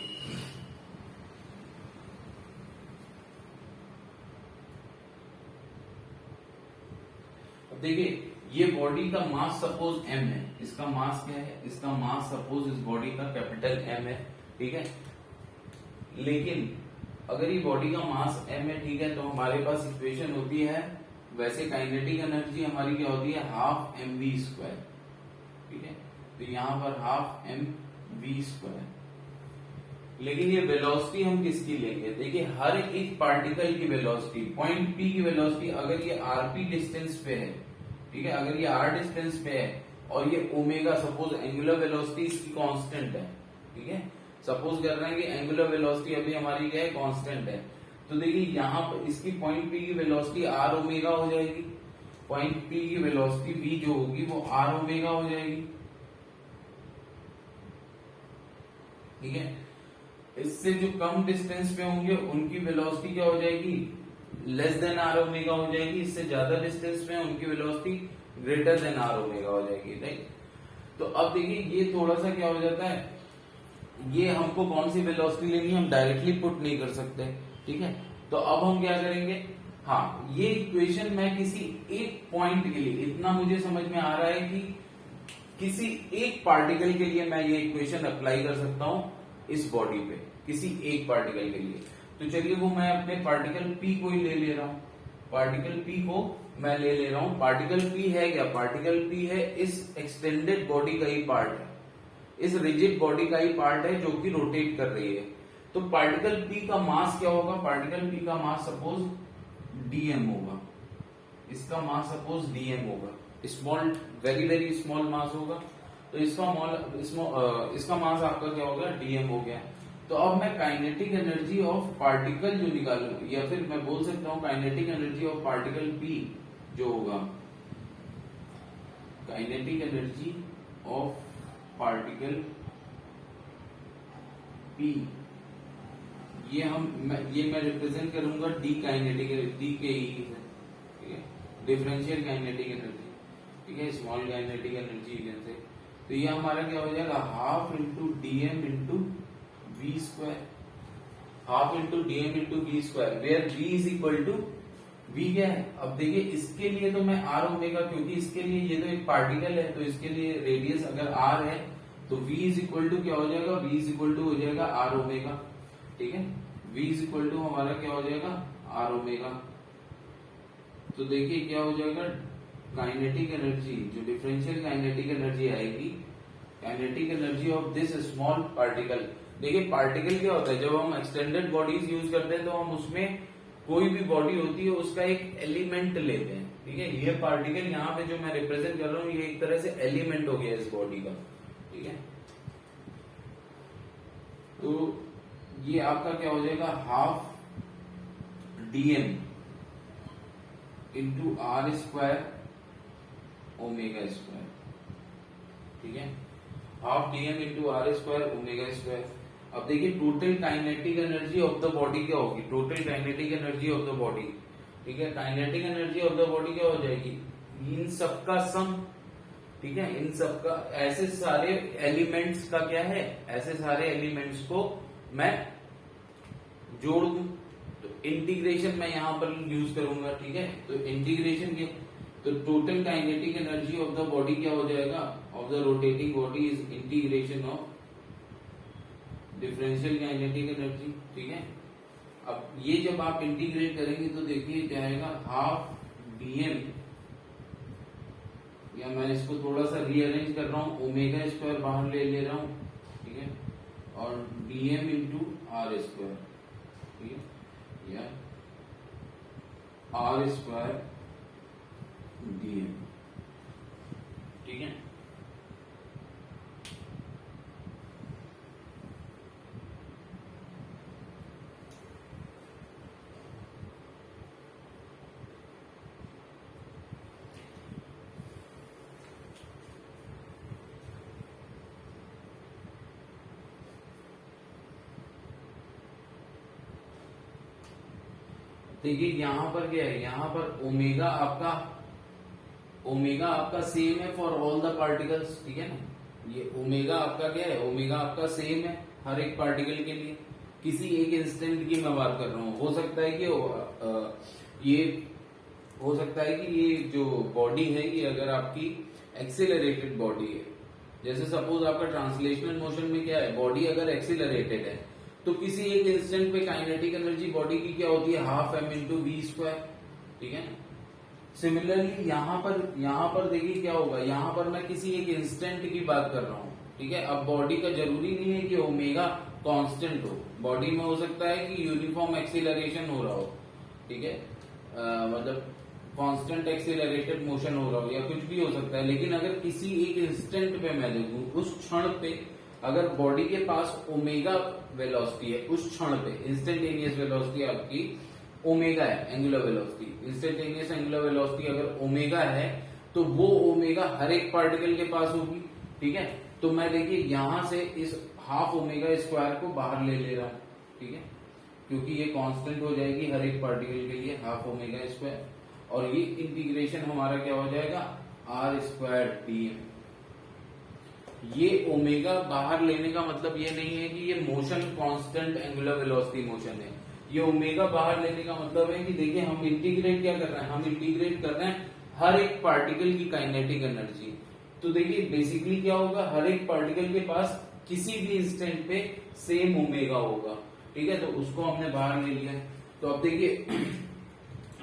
अब देखिए ये बॉडी का मास सपोज m है, इसका मास क्या है, इसका मास सपोज इस बॉडी का कैपिटल M है, ठीक है। लेकिन अगर ये बॉडी का मास m है, ठीक है, तो हमारे पास इक्वेशन होती है, वैसे काइनेटिक एनर्जी हमारी क्या होती है, ½ mv², ठीक है। तो यहाँ पर ½ mv², लेकिन ये वेलोसिटी हम किसकी लेंगे, देखिए हर एक पार्टिकल की वेलोसिटी, पॉइंट P की वेलोसिटी, अगर ये rp डिस्टेंस पे है, ठीक है, अगर ये r डिस्टेंस पे है और ये ओमेगा, सपोज एंगुलर वेलोसिटी इसकी कांस्टेंट है, ठीक है, सपोज कर रहे हैं कि एंगुलर वेलोसिटी अभी हमारी क्या है, कांस्टेंट है, तो देखिए यहाँ पर इसकी पॉइंट P की वेलोसिटी r ओमेगा हो जाएगी, पॉइंट P की वेलोसिटी v जो होगी वो r ओमेगा हो जाएगी, ठीक है। इससे जो कम डिस्टेंस पे होंगे उनकी वेलोसिटी क्या हो जाएगी, लेस देन r ओमेगा हो जाएगी, इससे ज्यादा डिस्टेंस पे उनकी velocity greater than r omega हो जाएगी, राइट। तो अब देखिए ये थोड़ा सा क्या हो जाता है, ये हमको कौन सी वेलोसिटी लेनी है हम डायरेक्टली पुट नहीं कर सकते, ठीक है। तो अब हम क्या करेंगे, हाँ ये इक्वेशन मैं किसी एक पॉइंट के लिए, इतना मुझे समझ में आ रहा है कि किसी एक पार्टिकल के लिए मैं ये इक्वेशन अप्लाई कर सकता हूं इस बॉडी पे, किसी एक पार्टिकल के लिए। तो चलिए वो मैं अपने पार्टिकल P को ही ले रहा हूं, पार्टिकल P को मैं ले रहा हूं। पार्टिकल P है क्या, पार्टिकल P है इस एक्सटेंडेड बॉडी का ही पार्ट है, इस रिजिड बॉडी का ही पार्ट है जो कि रोटेट कर रही है। तो पार्टिकल P का मास क्या होगा, पार्टिकल P का मास सपोज dm होगा, इसका मास सपोज dm होगा, small, very very small mass होगा, तो इसका मास आपका क्या होगा, dm हो गया। तो अब मैं काइनेटिक एनर्जी ऑफ पार्टिकल जो निकालूं, या फिर मैं बोल सकता हूं kinetic energy of particle P जो होगा, kinetic energy of particle P, ये मैं रिप्रेजेंट करूंगा डी काइनेटिक, डी के ई, ठीक है, डिफरेंशियल काइनेटिक एनर्जी, ठीक है, स्मॉल काइनेटिक एनर्जी जैसे। तो ये हमारा क्या हो जाएगा, ½ × dm × v², ½ × dm × v², where v is equal to, v क्या है, अब देखिए इसके लिए तो मैं r ओमेगा, क्योंकि इसके लिए ये तो एक पार्टिकल है, तो इसके लिए रेडियस अगर r है तो v इज इक्वल टू क्या हो जाएगा, v इज इक्वल टू हो जाएगा r ओमेगा, ठीक है, v इज इक्वल टू हमारा क्या हो जाएगा, r ओमेगा। तो देखिए क्या हो जाएगा, काइनेटिक एनर्जी, जो डिफरेंशियल काइनेटिक एनर्जी आएगी, kinetic energy of this small particle. देखिए पार्टिकल क्या होता है, जब हम एक्सटेंडेड बॉडीज यूज करते हैं तो हम उसमें कोई भी बॉडी होती है उसका एक एलिमेंट लेते हैं, ठीक है। ये पार्टिकल यहाँ पे जो मैं रिप्रेजेंट कर रहा हूँ ये एक तरह से एलिमेंट हो गया इस बॉडी का, ठीक है। तो ये आपका क्या हो जाएगा, ½ dm × r² ओमेगा स्क्वायर, ठीक है, ½ dm × r² ओमेगा स्क्वायर। अब देखिए total kinetic energy of the body क्या होगी, total kinetic energy of the body, ठीक है, kinetic energy of the body क्या हो जाएगी, इन सबका सम, ठीक है, इन सबका, ऐसे सारे एलिमेंट्स का क्या है, ऐसे सारे एलिमेंट्स को मैं जोड़ दूं, तो इंटीग्रेशन मैं यहां पर यूज करूंगा, ठीक है। तो इंटीग्रेशन के, तो total kinetic energy of the body क्या हो जाएगा, of the rotating body is integration of differential kinetic energy, ठीक है। अब ये जब आप इंटीग्रेट करेंगे तो देखिए क्या आएगा, ½ dm, या मैं इसको थोड़ा सा रीअरेंज कर रहा हूँ, ओमेगा स्क्वायर बाहर ले रहा हूँ, ठीक है, और dm × r², ठीक है, या r² dm, ठीक है। देखिए यहां पर क्या है, यहां पर ओमेगा आपका सेम है फॉर ऑल द पार्टिकल्स, ठीक है ना। ये ओमेगा आपका क्या है, ओमेगा आपका सेम है हर एक पार्टिकल के लिए। किसी एक इंस्टेंट की मैं बात कर रहा हूं, हो सकता है कि ये हो सकता है कि ये जो बॉडी है ये अगर आपकी एक्सीलरेटेड बॉडी है, जैसे सपोज आपका ट्रांसलेशनल मोशन में क्या है, बॉडी अगर एक्सीलरेटेड है तो किसी एक इंस्टेंट पे काइनेटिक एनर्जी बॉडी की क्या होती है, half m into v square, ठीक है। सिमिलरली यहाँ पर देखिए क्या होगा, यहाँ पर मैं किसी एक इंस्टेंट की बात कर रहा हूँ, ठीक है। अब बॉडी का जरूरी नहीं है कि ओमेगा कांस्टेंट हो, बॉडी में हो सकता है कि यूनिफॉर्म एक्सीलरेशन हो रहा हो, ठीक है, मतलब कांस्टेंट एक्सीलरेटेड मोशन हो रहा हो या कुछ भी हो सकता है। लेकिन अगर किसी एक इंस्टेंट पे मैं देखूं, उस क्षण पे अगर बॉडी के पास ओमेगा वेलोसिटी है, उस क्षण पे इंस्टेंटेनियस वेलोसिटी आपकी ओमेगा है, angular velocity, instantaneous angular velocity अगर ओमेगा है तो वो ओमेगा हर एक पार्टिकल के पास होगी, ठीक है। तो मैं देखिए यहां से इस हाफ ओमेगा स्क्वायर को बाहर ले रहा हूं, ठीक है, क्योंकि ये कांस्टेंट हो जाएगी हर एक पार्टिकल के लिए हाफ ओमेगा स्क्वायर, और ये इंटीग्रेशन हमारा क्या हो जाएगा, आर स्क्वायर डीएम। ये ओमेगा बाहर लेने का मतलब ये नहीं है कि ये motion constant angular velocity motion है। ये ओमेगा बाहर लेने का मतलब है कि देखिए हम इंटीग्रेट क्या कर रहे हैं, हम इंटीग्रेट कर रहे हैं हर एक पार्टिकल की काइनेटिक एनर्जी। तो देखिए बेसिकली क्या होगा, हर एक पार्टिकल के पास किसी भी इंस्टेंट पे सेम ओमेगा होगा, ठीक है, तो उसको हमने बाहर ले लिया। तो अब देखिए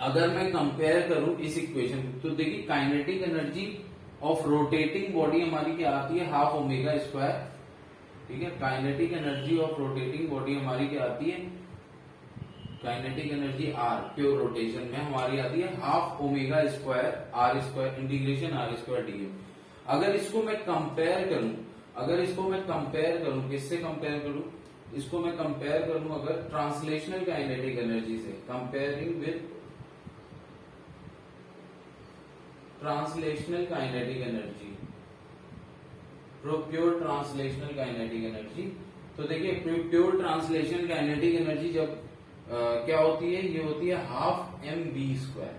अगर मैं कंपेयर करूं इस इक्वेशन को, तो देखिए kinetic energy of rotating body हमारी क्या आती है, हाफ ओमेगा स्क्वायर, ठीक है। Kinetic energy of rotating body हमारी क्या आती है, kinetic energy or pure rotation में हमारी आती है half omega square r square integration r square d m. अगर इसको मैं कंपेयर करूं, किससे कंपेयर करूं, इसको मैं कंपेयर करूं अगर ट्रांसलेशनल काइनेटिक एनर्जी से, comparing with translational kinetic energy, pure translational kinetic energy. तो देखिए प्योर ट्रांसलेशनल काइनेटिक एनर्जी जब क्या होती है, ये होती है हाफ एम वी स्क्वायर,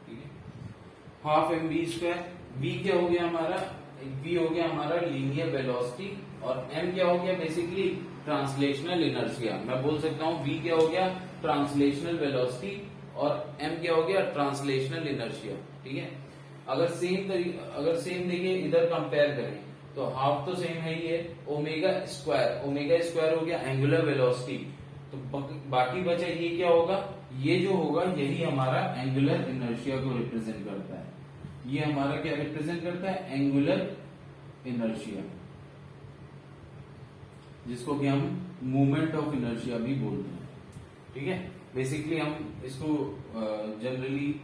ठीक है, half m v square. V क्या हो गया हमारा, वी हो गया हमारा लीनियर वेलोसिटी, और एम क्या हो गया बेसिकली ट्रांसलेशनल इनर्शिया। मैं बोल सकता हूं वी क्या हो गया ट्रांसलेशनल वेलोसिटी, और एम क्या हो गया ट्रांसलेशनल इनर्शिया, ठीक है। अगर सेम देखिए इधर कंपेयर करें तो हाफ तो सेम है ही है, ओमेगा स्क्वायर हो गया एंगुलर वेलोसिटी, तो बाकी बचा ये क्या होगा, ये जो होगा यही हमारा एंगुलर इनर्शिया को रिप्रेजेंट करता है। ये हमारा क्या रिप्रेजेंट करता है, एंगुलर इनर्शिया, जिसको कि हम मूवमेंट ऑफ इनर्शिया भी बोलते हैं, ठीक है। बेसिकली हम इसको जनरली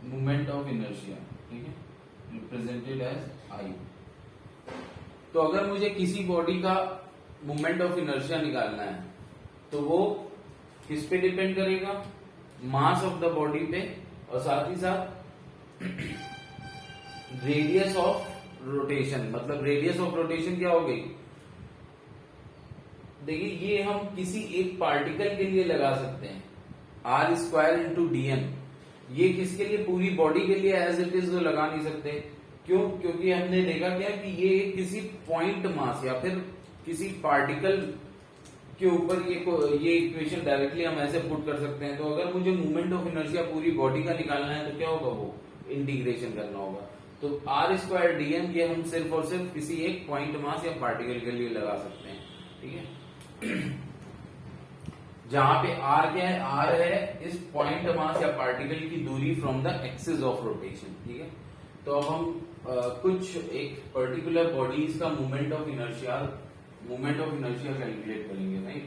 मूवमेंट ऑफ इनर्शिया, ठीक है, रिप्रेजेंटेड एज आई। तो अगर मुझे किसी बॉडी का मूवमेंट ऑफ इनर्शिया निकालना है तो वो किस पे डिपेंड करेगा, मास ऑफ द बॉडी पे, और साथ ही साथ रेडियस ऑफ रोटेशन। मतलब रेडियस ऑफ रोटेशन क्या हो गई, देखिए ये हम किसी एक पार्टिकल के लिए लगा सकते हैं, आर स्क्वायर इंटू डीएम। ये किसके लिए, पूरी बॉडी के लिए एज इट इज तो लगा नहीं सकते। क्यों, क्योंकि हमने देखा क्या कि ये किसी पॉइंट मास या फिर किसी पार्टिकल के ऊपर ये इक्वेशन डायरेक्टली हम ऐसे पुट कर सकते हैं। तो अगर मुझे मूवमेंट ऑफ इनर्शिया पूरी बॉडी का निकालना है तो क्या होगा, वो इंटीग्रेशन करना होगा। तो आर स्क्वायर डीएम ये हम सिर्फ और सिर्फ किसी एक पॉइंट मास या पार्टिकल के लिए लगा सकते हैं, ठीक है। जहां पे आर क्या है, आर है इस पॉइंट मास या पार्टिकल की दूरी from the axis of rotation, ठीक है। तो अब हम कुछ एक पर्टिकुलर बॉडीज का मूवमेंट ऑफ इनर्शिया कैलकुलेट करेंगे, राइट।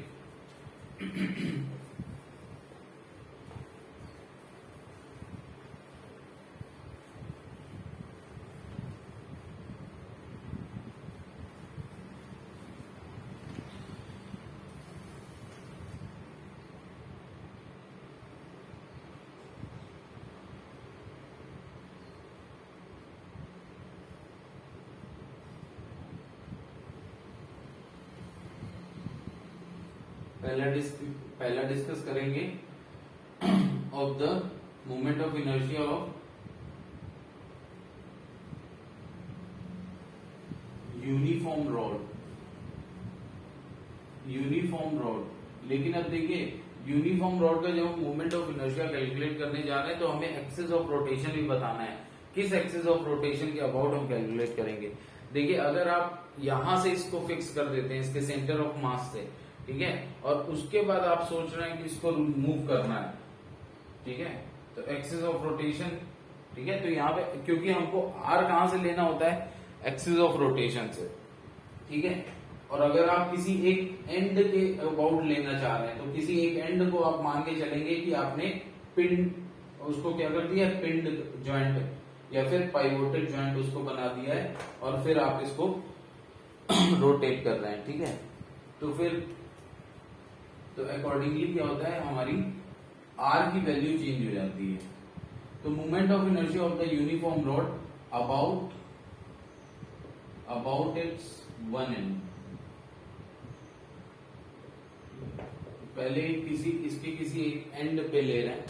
पहला डिस्कस करेंगे of the moment of inertia of uniform rod. लेकिन अब देखिए यूनिफॉर्म रॉड का जब हम मोमेंट ऑफ इनर्शिया कैलकुलेट करने जा रहे हैं तो हमें एक्सिस ऑफ रोटेशन भी बताना है। किस एक्सिस ऑफ रोटेशन के अबाउट हम कैलकुलेट करेंगे? देखिए अगर आप यहां से इसको फिक्स कर देते हैं इसके सेंटर ऑफ मास से, ठीक है, और उसके बाद आप सोच रहे हैं कि इसको मूव करना है, ठीक है, तो एक्सिस ऑफ रोटेशन, ठीक है, तो यहाँ पे क्योंकि हमको आर कहां से लेना होता है? एक्सिस ऑफ रोटेशन से, ठीक है। और अगर आप किसी एक एंड के अबाउट लेना चाह रहे हैं तो किसी एक एंड को आप मान के चलेंगे कि आपने पिंड उसको क्या कर दिया, पिंड ज्वाइंट या फिर पाइवोटेड ज्वाइंट उसको बना दिया है और फिर आप इसको रोटेट कर रहे हैं, ठीक है। तो फिर तो अकॉर्डिंगली क्या होता है, हमारी आर की वैल्यू चेंज हो जाती है। तो moment of inertia of the uniform rod about its one and. पहले इसके किसी एक एंड पे ले रहे हैं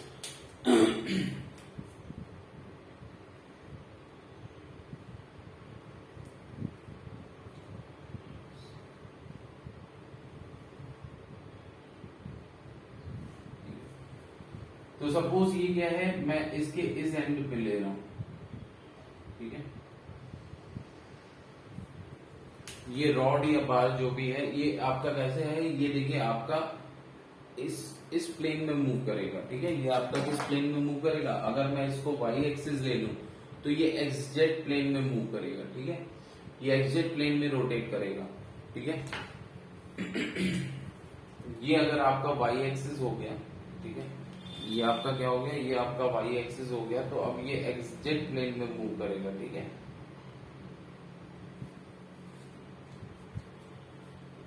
तो सपोज ये क्या है, मैं इसके इस एंड पे ले रहा हूं, ठीक है। ये रॉड या बार जो भी है ये आपका कैसे है, ये देखिए आपका इस प्लेन में मूव करेगा, ठीक है, ये आपका किस प्लेन में मूव करेगा? अगर मैं इसको वाई एक्सिस ले लूं तो ये एक्सजेड प्लेन में मूव करेगा, ठीक है, ये एक्सजेड प्लेन में रोटेट करेगा, ठीक है। ये अगर आपका वाई एक्सिस हो गया, ठीक है, ये आपका क्या हो गया, ये आपका वाई एक्सिस हो गया, तो अब ये एक्सजेड प्लेन में मूव करेगा, ठीक है।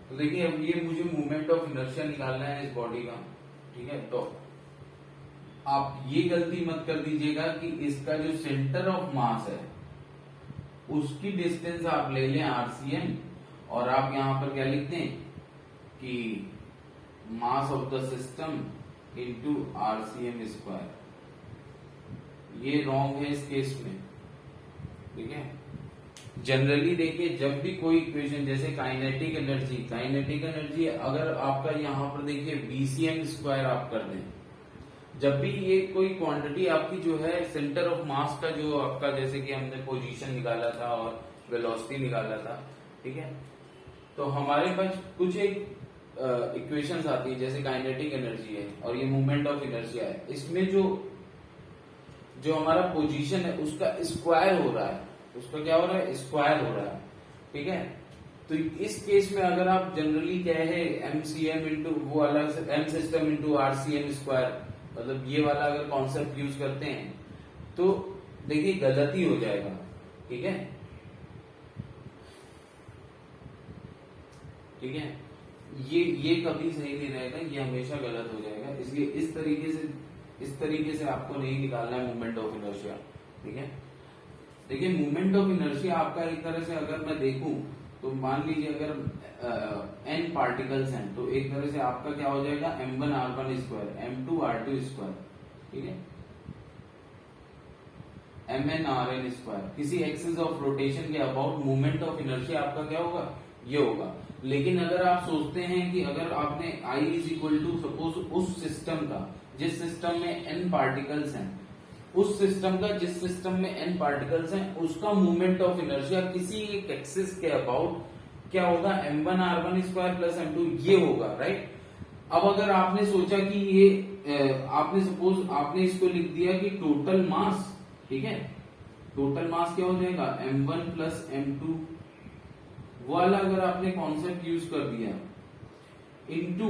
तो देखिए अब ये मुझे मूवमेंट ऑफ इनर्शिया निकालना है इस बॉडी का, ठीक है। तो आप ये गलती मत कर दीजिएगा कि इसका जो सेंटर ऑफ मास है उसकी डिस्टेंस आप ले लें आरसीएम और आप यहां पर क्या लिखते हैं कि मास of the system into RCM square. ये रॉन्ग है इस केस में, ठीक है। जनरली देखिए जब भी कोई इक्वेशन जैसे काइनेटिक एनर्जी अगर आपका यहाँ पर देखिए बीसीएम स्क्वायर आप कर दें, जब भी ये कोई क्वांटिटी आपकी जो है सेंटर ऑफ मास का जो आपका जैसे कि हमने पोजीशन निकाला था और वेलोसिटी निकाला था, ठीक है, तो हमारे पास कुछ एक इक्वेशंस आती है जैसे काइनेटिक एनर्जी है और ये मूवमेंट ऑफ इनर्शिया है, इसमें जो हमारा पोजीशन है उसका स्क्वायर हो रहा है, उसका क्या हो रहा है, स्क्वायर हो रहा है, ठीक है। तो इस केस में अगर आप जनरली क्या है एमसीएम इंटू वो अलग m system into RCM square, मतलब ये वाला अगर कॉन्सेप्ट यूज करते हैं तो देखिए गलती हो जाएगा, ठीक है, ठीक है। ये कभी सही नहीं रहेगा, ये हमेशा गलत हो जाएगा, इसलिए इस तरीके से आपको नहीं निकालना है मूवमेंट ऑफ इनर्शिया, ठीक है। देखिए मूवमेंट ऑफ इनर्शिया आपका एक तरह से अगर मैं देखूं तो मान लीजिए अगर n पार्टिकल्स हैं तो एक तरह से आपका क्या हो जाएगा m1 r1 square m2 r2 square, ठीक है, mn rn स्क्वायर। किसी एक्सिस ऑफ रोटेशन के अबाउट मूवमेंट ऑफ इनर्शिया आपका क्या होगा, ये होगा। लेकिन अगर आप सोचते हैं कि अगर आपने I is equal to suppose उस सिस्टम का जिस सिस्टम में n पार्टिकल्स हैं, उस सिस्टम का जिस सिस्टम में n पार्टिकल्स हैं उसका मूवमेंट ऑफ इनर्शिया किसी एक एक्सिस के अबाउट क्या होगा, m1 r1 square plus m2 ये होगा, राइट। अब अगर आपने सोचा कि ये आपने सपोज आपने इसको लिख दिया कि टोटल मास, ठीक है, टोटल मास क्या हो जाएगा m1 प्लस m2 वाला अगर आपने कॉन्सेप्ट यूज कर दिया इनटू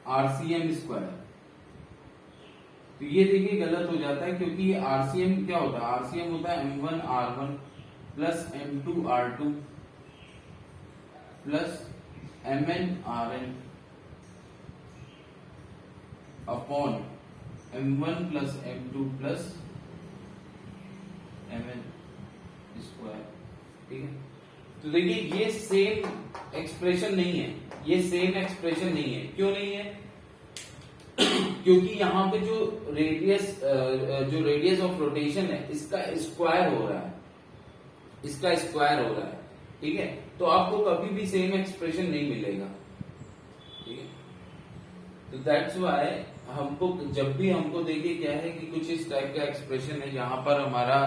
आरसीएम स्क्वायर, तो ये देखिए गलत हो जाता है क्योंकि ये आरसीएम क्या होता है, आरसीएम होता है m1 r1 plus m2 r2 plus mn rn upon m1 plus m2 plus mn square, ठीक है। तो देखिए ये सेम एक्सप्रेशन नहीं है, ये सेम एक्सप्रेशन नहीं है। क्यों नहीं है? क्योंकि यहाँ पे जो रेडियस ऑफ रोटेशन है इसका स्क्वायर हो रहा है, इसका स्क्वायर हो रहा है, ठीक है। तो आपको कभी भी सेम एक्सप्रेशन नहीं मिलेगा, ठीक है। तो दैट्स व्हाई हमको जब भी हमको देखिए क्या है कि कुछ इस टाइप का एक्सप्रेशन है जहां पर हमारा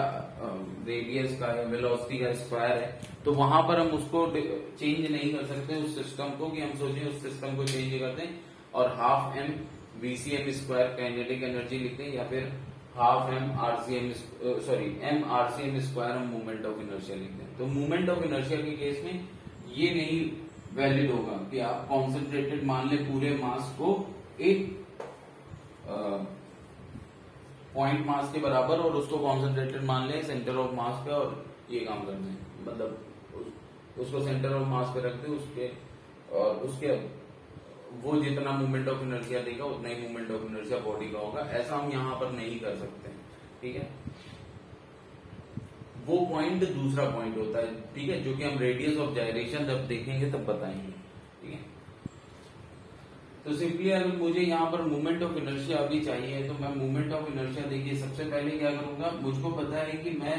रेडियस का या वेलोसिटी का स्क्वायर है, तो वहां पर हम उसको चेंज नहीं कर सकते उस सिस्टम को, कि हम सोचें उस सिस्टम को चेंज करते हैं और half m VCM square kinetic energy लिखते हैं, या फिर हाफ एम RCM स्क्वायर हम मोमेंट ऑफ इनर्शिया लिखते हैं। तो मोमेंट ऑफ इनर्शिया के केस में ये नहीं वैलिड होगा कि आप कॉन्सेंट्रेटेड मान ले पूरे मास को एक पॉइंट मास के बराबर और उसको कॉन्सेंट्रेटेड मान ले सेंटर ऑफ मास पे और ये काम करते हैं, मतलब उसको सेंटर ऑफ मास पे रखते हैं उसके, और उसके वो जितना मूवमेंट ऑफ इनर्शिया देगा उतना ही मूवमेंट ऑफ इनर्शिया बॉडी का होगा। ऐसा हम यहाँ पर नहीं कर सकते, ठीक है। वो पॉइंट दूसरा पॉइंट होता है, ठीक है, जो कि हम रेडियस ऑफ जायरेशन जब देखेंगे तब बताएंगे, ठीक है। तो सिंपली अगर मुझे यहाँ पर मूवमेंट ऑफ इनर्शिया अभी चाहिए तो मैं मूवमेंट ऑफ इनर्शिया देखिए सबसे पहले क्या करूंगा, मुझको पता है कि मैं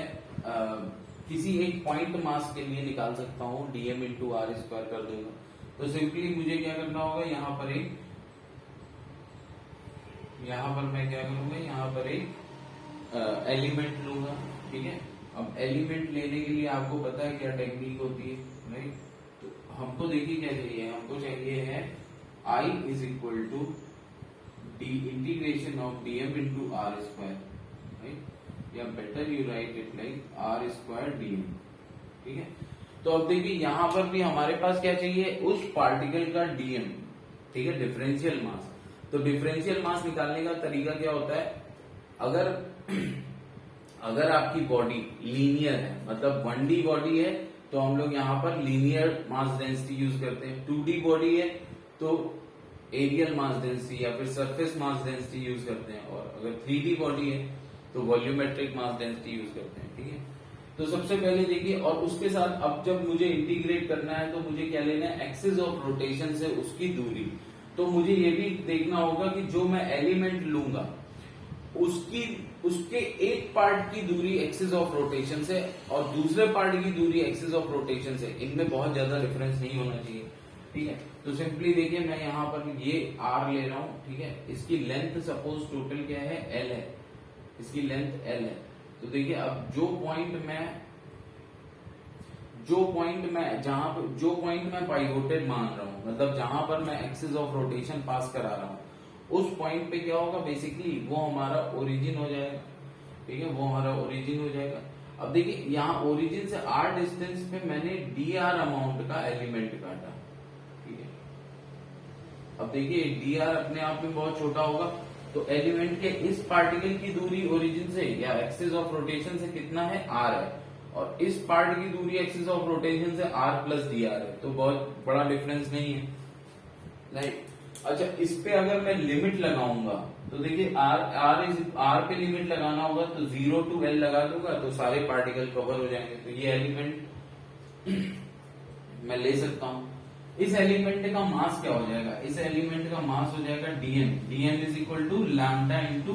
किसी एक पॉइंट मास के लिए निकाल सकता हूँ dm इंटू आर स्क्वायर कर दूंगा। तो सिंपली मुझे क्या करना होगा, यहाँ पर मैं क्या करूंगा, यहाँ पर एक एलिमेंट लूंगा, ठीक है। अब एलिमेंट लेने के लिए आपको पता है क्या टेक्निक होती है, राइट। तो हमको देखिए क्या चाहिए, हमको चाहिए है I is equal to D integration of dm into R square, right, या better you write it like R square dm, ठीक है। तो अब देखिए यहां पर भी हमारे पास क्या चाहिए, उस पार्टिकल का dm, ठीक है, डिफरेंशियल मास। तो डिफरेंशियल मास निकालने का तरीका क्या होता है, अगर आपकी बॉडी लीनियर है, मतलब 1D बॉडी है, तो हम लोग यहाँ पर लीनियर मास डेंसिटी यूज करते हैं। 2D बॉडी है तो एरियल मास डेंसिटी या फिर सरफेस मास डेंसिटी यूज करते हैं, और अगर 3D बॉडी है तो वॉल्यूमेट्रिक मास डेंसिटी यूज करते हैं, ठीक है। तो सबसे पहले देखिए, और उसके साथ अब जब मुझे इंटीग्रेट करना है तो मुझे क्या लेना है, एक्सिस ऑफ रोटेशन से उसकी दूरी। तो मुझे ये भी देखना होगा कि जो मैं एलिमेंट लूंगा उसके एक पार्ट की दूरी एक्सिस ऑफ रोटेशन से और दूसरे पार्ट की दूरी एक्सिस ऑफ रोटेशन से, इनमें बहुत ज्यादा डिफरेंस नहीं होना चाहिए, ठीक है। तो सिंपली देखिए मैं यहाँ पर ये r ले रहा हूँ, ठीक है। इसकी लेंथ सपोज टोटल क्या है, l है, इसकी लेंथ l है। तो देखिए अब जो पॉइंट मैं पाइवोटेड मान रहा हूँ, मतलब जहां पर मैं एक्सिस ऑफ रोटेशन पास करा रहा हूँ, उस पॉइंट पे क्या होगा, बेसिकली वो हमारा ओरिजिन हो जाएगा, ठीक है, वो हमारा ओरिजिन हो जाएगा। अब देखिए यहाँ ओरिजिन से r डिस्टेंस पे मैंने dr अमाउंट का एलिमेंट काटा, ठीक है। अब देखिए dr अपने आप में बहुत छोटा होगा, तो एलिमेंट के इस पार्टिकल की दूरी ओरिजिन से या एक्सिस ऑफ रोटेशन से कितना है, r है, और इस पार्ट की दूरी एक्सिस ऑफ रोटेशन से r प्लस dr है, तो बहुत बड़ा डिफरेंस नहीं है, राइट। अच्छा, इस पे अगर मैं लिमिट लगाऊंगा तो देखिए r पे लिमिट लगाना होगा तो 0 to l लगा दूंगा तो सारे पार्टिकल कवर हो जाएंगे। तो ये एलिमेंट मैं ले सकता हूं। इस एलिमेंट का मास क्या हो जाएगा, इस एलिमेंट का मास हो जाएगा dm is equal to lambda into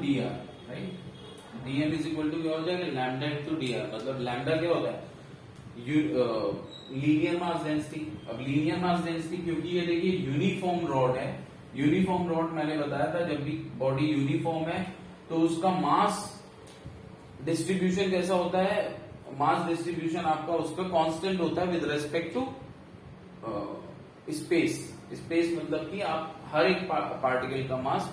dr, right. dm is equal to क्या हो जाएगा, लैम्डा इंटू dr, मतलब लैम्डा क्या होता है, लीनियर मास डेंसिटी। अब लीनियर मास डेंसिटी क्योंकि ये देखिए यूनिफॉर्म रॉड है, यूनिफॉर्म रॉड मैंने बताया था जब भी बॉडी यूनिफॉर्म है तो उसका मास डिस्ट्रीब्यूशन कैसा होता है, मास डिस्ट्रीब्यूशन आपका उसका कांस्टेंट होता है विद रेस्पेक्ट टू स्पेस मतलब कि आप हर एक पार्टिकल का मास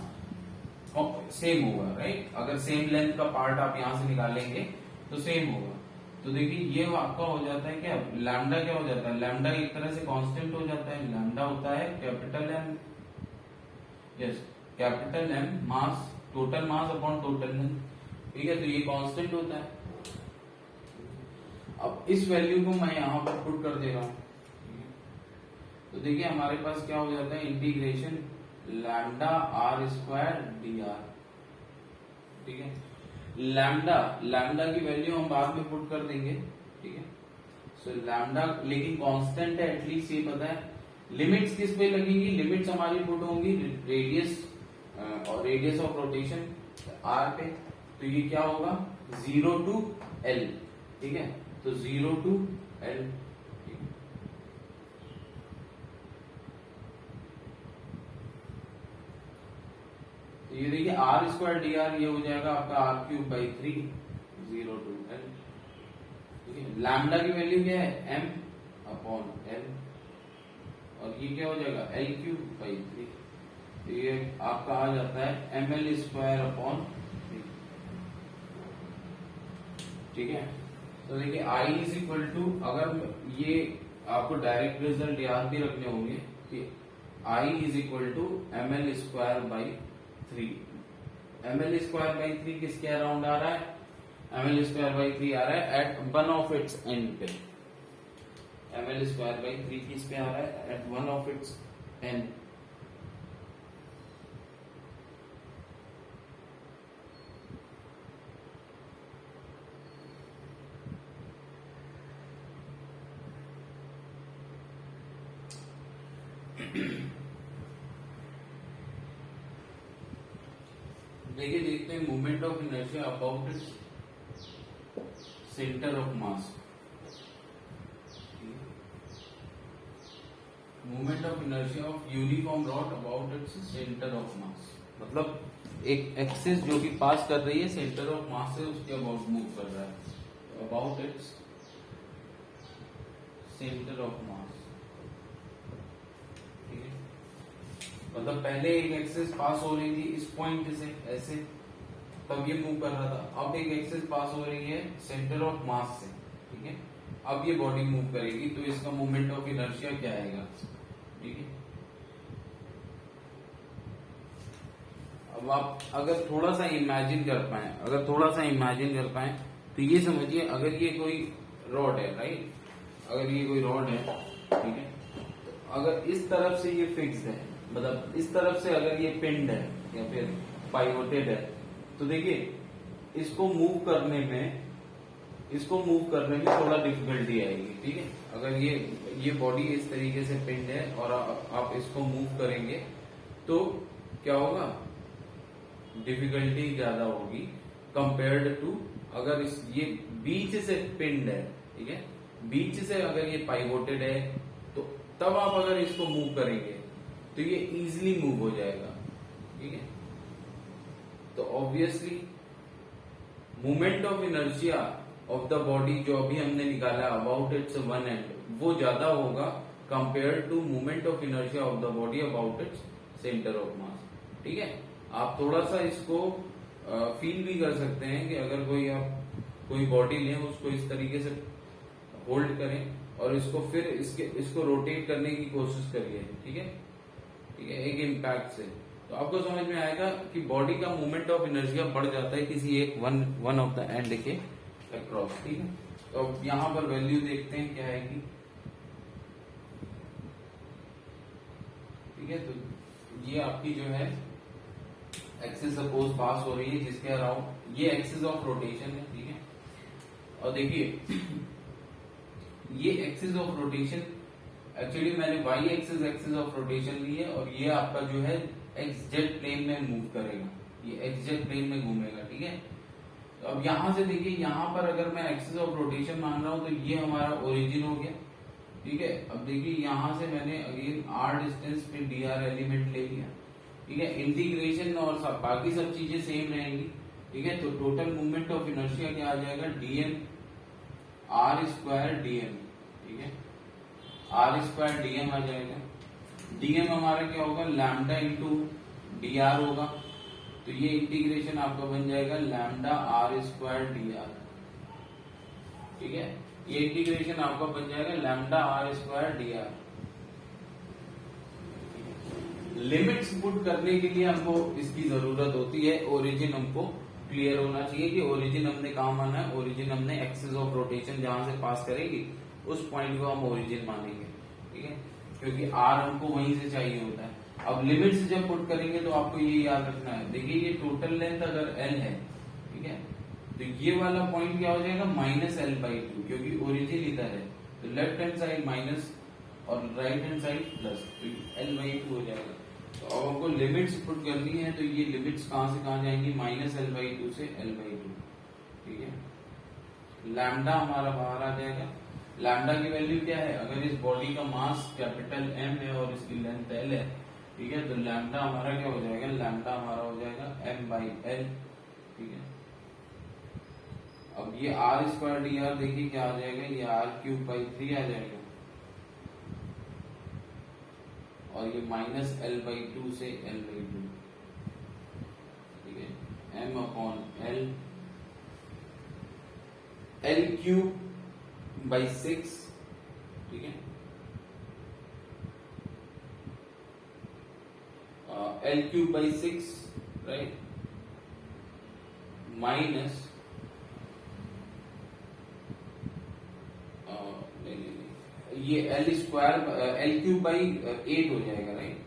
सेम होगा, राइट। अगर सेम लेंथ का पार्ट आप यहां से निकालेंगे तो सेम होगा। तो देखिए ये आपका हो जाता है क्या, लैम्डा क्या हो जाता है, लैम्डा एक तरह से कांस्टेंट हो जाता है। लैम्डा होता है capital M, yes capital M mass, total mass upon total length, ठीक है। तो ये कांस्टेंट होता है। अब इस वैल्यू को मैं यहां पर पुट कर दे रहा हूं, तो देखिए हमारे पास क्या हो जाता है, integration lambda r square dr, ठीक है। लैम्डा की वैल्यू हम बाद में पुट कर देंगे, ठीक है। सो लैम्डा लेकिन कांस्टेंट है, एटलीस्ट ये पता है। लिमिट्स किस पे लगेंगी? लिमिट्स हमारी पुट होंगी रेडियस और रेडियस ऑफ रोटेशन आर पे। तो ये क्या होगा? 0 to L, ठीक है। तो 0 to L, तो ये देखिए आर स्क्वायर डी आर, ये हो जाएगा आपका are cube by 3, 0 to L, ठीक है। लैम्डा की वैल्यू क्या है? m अपॉन L, और ये क्या हो जाएगा? L क्यूब बाई 3, तो ये आपका आ जाता है ml स्क्वायर अपॉन 3, ठीक है। तो देखिए I इज इक्वल टू, अगर ये आपको डायरेक्ट रिजल्ट याद भी रखने होंगे कि I is equal to ml square by 3। ml square by 3 किसके अराउंड आ रहा है? ml स्क्वायर बाई 3 आ रहा है at one of its end पे। ml स्क्वायर बाई 3 किस पे आ रहा है? At one of its end. देखिए देखते हैं movement of inertia about its centre of mass. Movement of inertia of uniform rod about its centre of mass, मतलब एक एक्सिस जो कि पास कर रही है सेंटर ऑफ मास से उसके अबाउट मूव कर रहा है, about its centre of mass, ठीक है। मतलब पहले एक एक्सिस पास हो रही थी इस पॉइंट से ऐसे, तब ये मूव कर रहा था। अब एक एक्सिस पास हो रही है सेंटर ऑफ मास से, ठीक है। अब ये बॉडी मूव करेगी, तो इसका मूवमेंट ऑफ इनर्शिया क्या आएगा, ठीक है। अब आप अगर थोड़ा सा इमेजिन कर पाए, तो ये समझिए अगर ये कोई रॉड है, राइट, अगर ये कोई रॉड है, ठीक है, तो अगर इस तरफ से ये फिक्स्ड है, मतलब इस तरफ से अगर ये पिंड है या फिर पाइवोटेड है, तो देखिए इसको मूव करने में थोड़ा डिफिकल्टी आएगी, ठीक है। अगर ये बॉडी इस तरीके से पिंड है और आप इसको मूव करेंगे तो क्या होगा? डिफिकल्टी ज्यादा होगी कंपेयर्ड टू अगर ये बीच से पिंड है, ठीक है, बीच से अगर ये पाइवोटेड है, तो तब आप अगर इसको मूव करेंगे तो ये इजीली मूव हो जाएगा, ठीक है। तो obviously movement of inertia of the body जो अभी हमने निकाला अबाउट इट्स वन एंड, वो ज्यादा होगा compare to movement of inertia of the body about its centre of mass, ठीक है। आप थोड़ा सा इसको फील भी कर सकते हैं कि अगर कोई बॉडी लें, उसको इस तरीके से होल्ड करें और इसको फिर इसको रोटेट करने की कोशिश करिए, ठीक है, एक इम्पैक्ट से, तो आपको समझ में आएगा कि बॉडी का मूवमेंट ऑफ इनर्शिया बढ़ जाता है किसी एक वन ऑफ द एंड के अक्रॉस, ठीक है। तो अब यहां पर वैल्यू देखते हैं क्या आएगी, ठीक है। तो ये आपकी जो है एक्सिस सपोज पास हो रही है जिसके अराउंड ये एक्सिस ऑफ रोटेशन है, ठीक है। और देखिए ये एक्सिस ऑफ रोटेशन एक्चुअली मैंने वाई एक्सिस ऑफ रोटेशन ली है, और ये आपका जो है एक्स जेड प्लेन में मूव करेगा, ये एक्स जेड प्लेन में घूमेगा, ठीक है। तो अब यहां से देखिए, यहां पर अगर मैं एक्सिस ऑफ रोटेशन मान रहा हूं तो ये हमारा ओरिजिन हो गया, ठीक है। अब देखिए यहां से मैंने अगेन आर डिस्टेंस पे डी आर एलिमेंट ले लिया, ठीक है। इंटीग्रेशन और बाकी सब चीजें सेम रहेंगी, ठीक है। तो टोटल मूवमेंट ऑफ इनर्शिया क्या आ जाएगा? डीएम आर स्क्वायर डीएम, ठीक है, आर स्क्वायर डीएम आ जाएगा। डीएम हमारा क्या होगा? लैम्डा इंटू डी आर होगा, तो ये इंटीग्रेशन आपका बन जाएगा lambda r square d r, ठीक है। ये इंटीग्रेशन आपका बन जाएगा lambda r square d r. Limits put करने के लिए हमको इसकी जरूरत होती है, ओरिजिन हमको क्लियर होना चाहिए कि ओरिजिन हमने कहाँ माना है। ओरिजिन हमने एक्सिस ऑफ रोटेशन जहां से पास करेगी उस पॉइंट को हम ओरिजिन मानेंगे, ठीक है, क्योंकि आर हमको वहीं से चाहिए होता है। अब लिमिट्स जब पुट करेंगे तो आपको ये याद रखना है, देखिए ये टोटल लेंथ अगर एल है, ठीक है, तो ये वाला पॉइंट क्या हो जाएगा -l/2, क्योंकि ओरिजिन इधर है, तो लेफ्ट हैंड साइड माइनस और राइट हैंड साइड प्लस, तो l/2 हो जाएगा। तो अब हमको लिमिट्स पुट करनी है, तो ये लिमिट्स कहां से कहां जाएंगी, -l/2 से l/2, ठीक है। लैम्डा हमारा बाहर आ जाएगा। लैम्डा की वैल्यू क्या है, अगर इस बॉडी का मास कैपिटल M है और इसकी लेंथ L है, ठीक है, तो लैम्डा हमारा क्या हो जाएगा, लैम्डा हमारा हो जाएगा m/l, ठीक है। अब ये r²dr देखिए क्या आ जाएगा, ये r³/3 आ जाएगा, और ये -l/2 से l/2, ठीक है, m/l l³/6, ठीक है, l³/6, राइट, माइनस ये l²l³/8 हो जाएगा, राइट,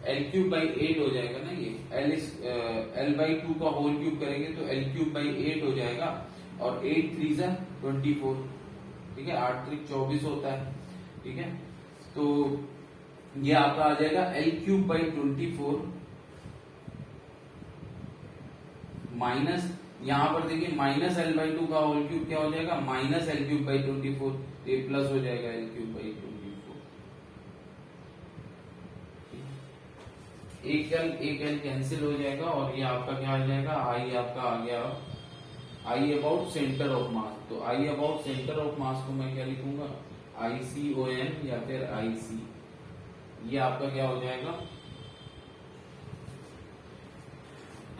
l³/8 हो जाएगा ना, ये l/2 का होल क्यूब करेंगे तो l³/8 हो जाएगा, और 8 3 जा 24, ठीक है, 8 3 24 होता है, ठीक है। तो ये आपका आ जाएगा l³/24 माइनस, यहां पर देखिए -l/2 का होल क्यूब क्या हो जाएगा, -l³/24, ये प्लस हो जाएगा l³/24, एक l कैंसिल हो जाएगा, और ये आपका क्या आ जाएगा, आई आपका आ गया I about centre of mass. तो I about centre of mass को मैं क्या लिखूंगा, ICOM या फिर IC, ये आपका क्या हो जाएगा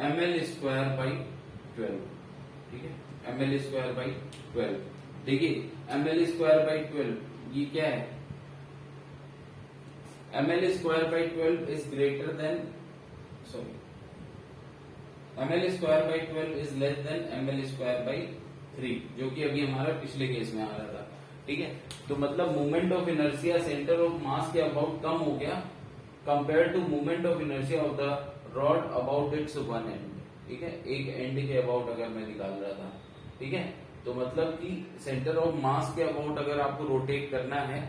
ml²/12, ठीक है, ml²/12। देखिए ml²/12 ये क्या है, ml²/12 is greater than, sorry, ml²/12 is less than ml²/3, जो कि अभी हमारा पिछले केस में आ रहा था, ठीक है। तो मतलब moment of inertia centre of mass के अबाउट कम हो गया compare to moment of inertia of the rod about its one end, ठीक है, एक एंड के अबाउट अगर मैं निकाल रहा था, ठीक है। तो मतलब कि सेंटर ऑफ मास के अबाउट अगर आपको रोटेट करना है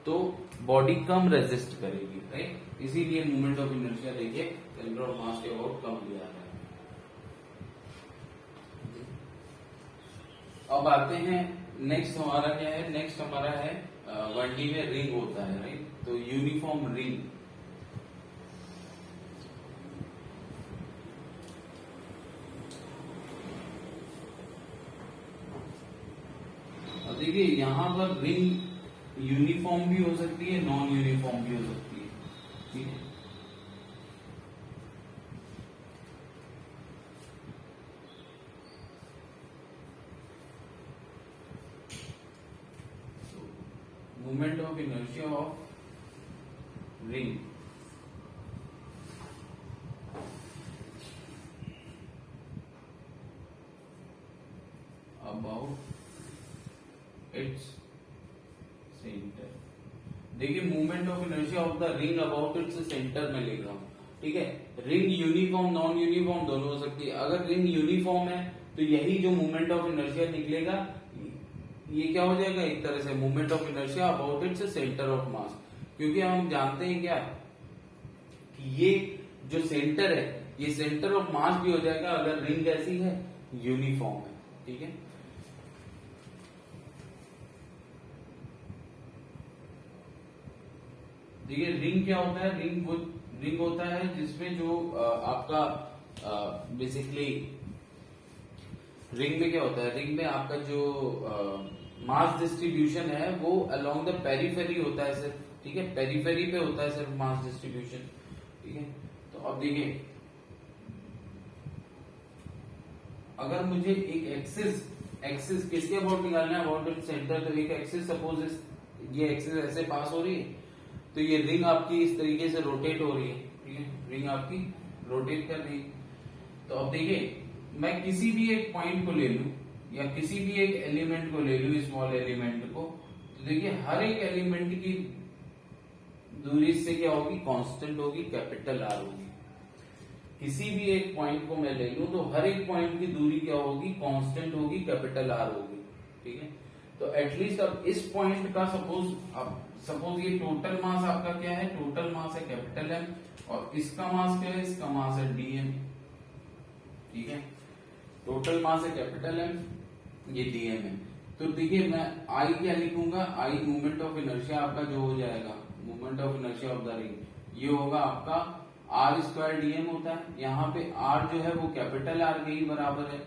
तो बॉडी कम रेजिस्ट करेगी, राइट, इसीलिए मोमेंट ऑफ इनर्शिया देखिए सेंटर ऑफ मास के अबाउट कम दिया है। अब आते हैं नेक्स्ट, हमारा क्या है, नेक्स्ट हमारा है 1D में रिंग होता है, राइट, तो यूनिफॉर्म रिंग। देखिए यहां पर रिंग यूनिफॉर्म भी हो सकती है, नॉन यूनिफॉर्म भी हो सकती है, ठीक है। Moment of inertia of ring about its centre. देखिए movement of inertia of the ring about its centre में लिख रहा हूं, ठीक है। रिंग यूनिफॉर्म नॉन यूनिफॉर्म दोनों हो सकती है। अगर रिंग यूनिफॉर्म है तो यही जो मूवमेंट ऑफ इनर्शिया निकलेगा ये क्या हो जाएगा, एक तरह से movement of inertia about its centre of मास, क्योंकि हम जानते हैं क्या कि ये जो सेंटर है ये सेंटर ऑफ मास भी हो जाएगा अगर रिंग ऐसी है, यूनिफॉर्म है, ठीक है। देखिए रिंग क्या होता है, रिंग होता है जिसमें जो आपका बेसिकली रिंग में क्या होता है, रिंग में आपका जो मास डिस्ट्रीब्यूशन है वो अलोंग द पेरिफेरी होता है सिर्फ, ठीक है, पेरिफेरी पे होता है सिर्फ मास डिस्ट्रीब्यूशन, ठीक है। तो अब देखिए अगर मुझे एक एक्सिस किसके अबाउट निकालना है, अबाउट इट्स सेंटर, तो एक एक्सिस सपोज ये एक्सिस ऐसे पास हो रही है तो ये रिंग आपकी इस तरीके से रोटेट हो रही है, ठीक है, रिंग आपकी रोटेट कर रही है। तो अब देखिए मैं किसी भी एक पॉइंट को ले लूं या किसी भी एक एलिमेंट को ले लूं, स्मॉल एलिमेंट को, तो देखिए हर एक एलिमेंट की दूरी से क्या होगी, कांस्टेंट होगी, कैपिटल आर होगी, किसी भी एक पॉइंट को मैं ले लूं तो हर एक पॉइंट की दूरी क्या होगी, कांस्टेंट होगी, कैपिटल आर होगी। ठीक है, तो एटलीस्ट अब इस पॉइंट का सपोज ये टोटल मास आपका क्या है, टोटल मास है कैपिटल एम, और इसका मास क्या है, इसका मास है डीएम। ठीक है, टोटल मास है कैपिटल एम, ये डीएम है। तो देखिए मैं आई क्या लिखूंगा, आई मूवमेंट ऑफ इनर्शिया आपका जो हो जाएगा, movement of inertia of the ring, ये होगा आपका आर स्क्वायर डीएम होता है। यहाँ पे आर जो है वो कैपिटल आर के ही बराबर है,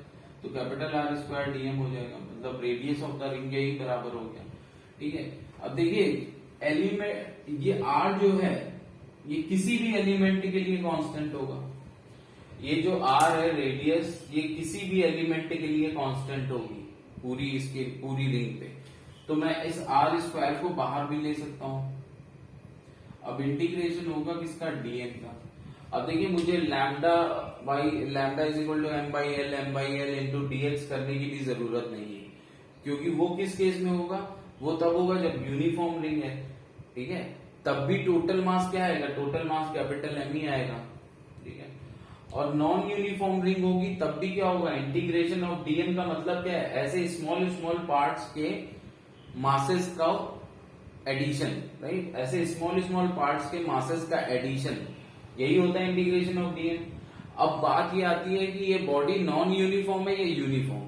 तो कैपिटल आर स्क्वायर डीएम हो जाएगा, मतलब रेडियस ऑफ द रिंग के ही बराबर हो गया। ठीक है, अब देखिए एलिमेंट, ये आर जो है ये किसी भी एलिमेंट के लिए कांस्टेंट होगा। ये जो आर है रेडियस, ये किसी भी एलिमेंट के लिए कांस्टेंट होगी पूरी रिंग पे। तो मैं इस आर स्क्वायर को बाहर भी ले सकता हूं। अब इंटीग्रेशन होगा किसका, डीएम का। अब देखिए मुझे lambda is equal to m by l into d x करने की भी जरूरत नहीं है, क्योंकि वो किस केस में होगा, वो तब होगा जब यूनिफॉर्म रिंग है। ठीक है, तब भी टोटल मास क्या आएगा, टोटल मास कैपिटल एम ही आएगा। ठीक है, और नॉन यूनिफॉर्म रिंग होगी तब भी क्या होगा, इंटीग्रेशन ऑफ डीएम का मतलब क्या है, ऐसे स्मॉल स्मॉल पार्ट्स के मासेस का एडिशन, राइट, ऐसे स्मॉल स्मॉल पार्ट्स के मासेस का एडिशन, यही होता है इंटीग्रेशन ऑफ डीएम। अब बात ये आती है कि ये बॉडी नॉन यूनिफॉर्म है या यूनिफॉर्म,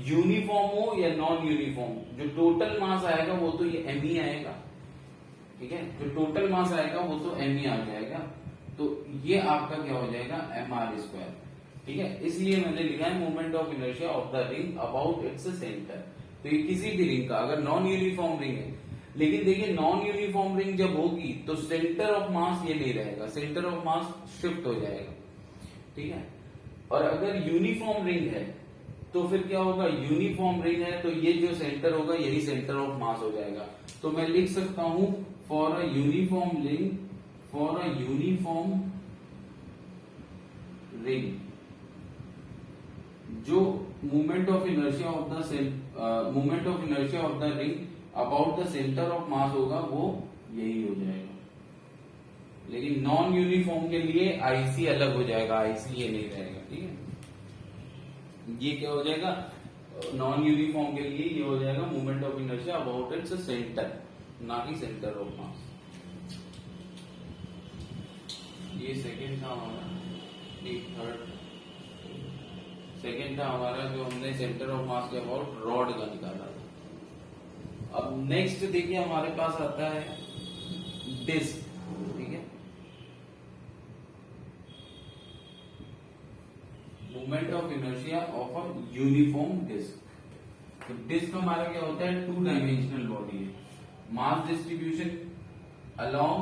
यूनिफॉर्म हो या नॉन यूनिफॉर्म, जो टोटल मास आएगा वो तो ये एम ही आएगा। ठीक है, जो टोटल मास आएगा वो तो एम ही आ जाएगा, तो ये आपका क्या हो जाएगा, एम आर स्क्वायर। ठीक है, इसलिए मैंने लिखा है movement of inertia of the ring about its centre. तो ये किसी भी रिंग का, अगर नॉन यूनिफॉर्म रिंग है, लेकिन देखिए नॉन यूनिफॉर्म रिंग जब होगी तो सेंटर ऑफ मास ये नहीं रहेगा, सेंटर ऑफ मास शिफ्ट हो जाएगा। ठीक है, और अगर यूनिफॉर्म रिंग है तो फिर क्या होगा, यूनिफॉर्म रिंग है तो ये जो सेंटर होगा यही सेंटर ऑफ मास हो जाएगा। तो मैं लिख सकता हूं for a uniform ring, for a uniform ring, जो movement of inertia of the ring about the centre of mass होगा वो यही हो जाएगा। लेकिन नॉन यूनिफॉर्म के लिए आईसी अलग हो जाएगा, आईसी ये नहीं रहेगा। ठीक है, ये क्या हो जाएगा, नॉन यूनिफॉर्म के लिए ये हो जाएगा movement of inertia about its centre, ना कि सेंटर ऑफ मास। ये सेकंड था हमारा, थर्ड सेकंड था हमारा जो हमने सेंटर ऑफ मास के अबाउट रॉड का निकाला था। अब नेक्स्ट देखिए हमारे पास आता है डिस्क। ठीक है, movement of inertia of a uniform disc. तो डिस्क हमारा क्या होता है, 2 डायमेंशनल बॉडी है, mass distribution along,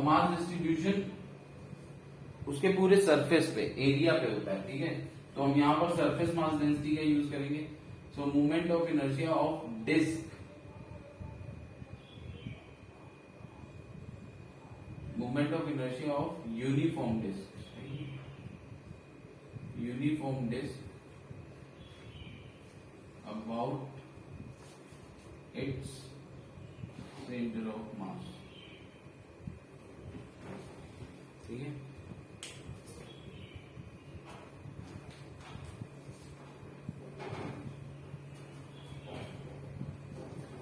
mass distribution उसके पूरे सरफेस पे, एरिया पे होता है। ठीक है, तो हम यहां पर सरफेस मास डेंसिटी का यूज करेंगे। So movement of inertia of disc, movement of inertia of uniform disc, uniform disc about its centre of mass. ठीक है,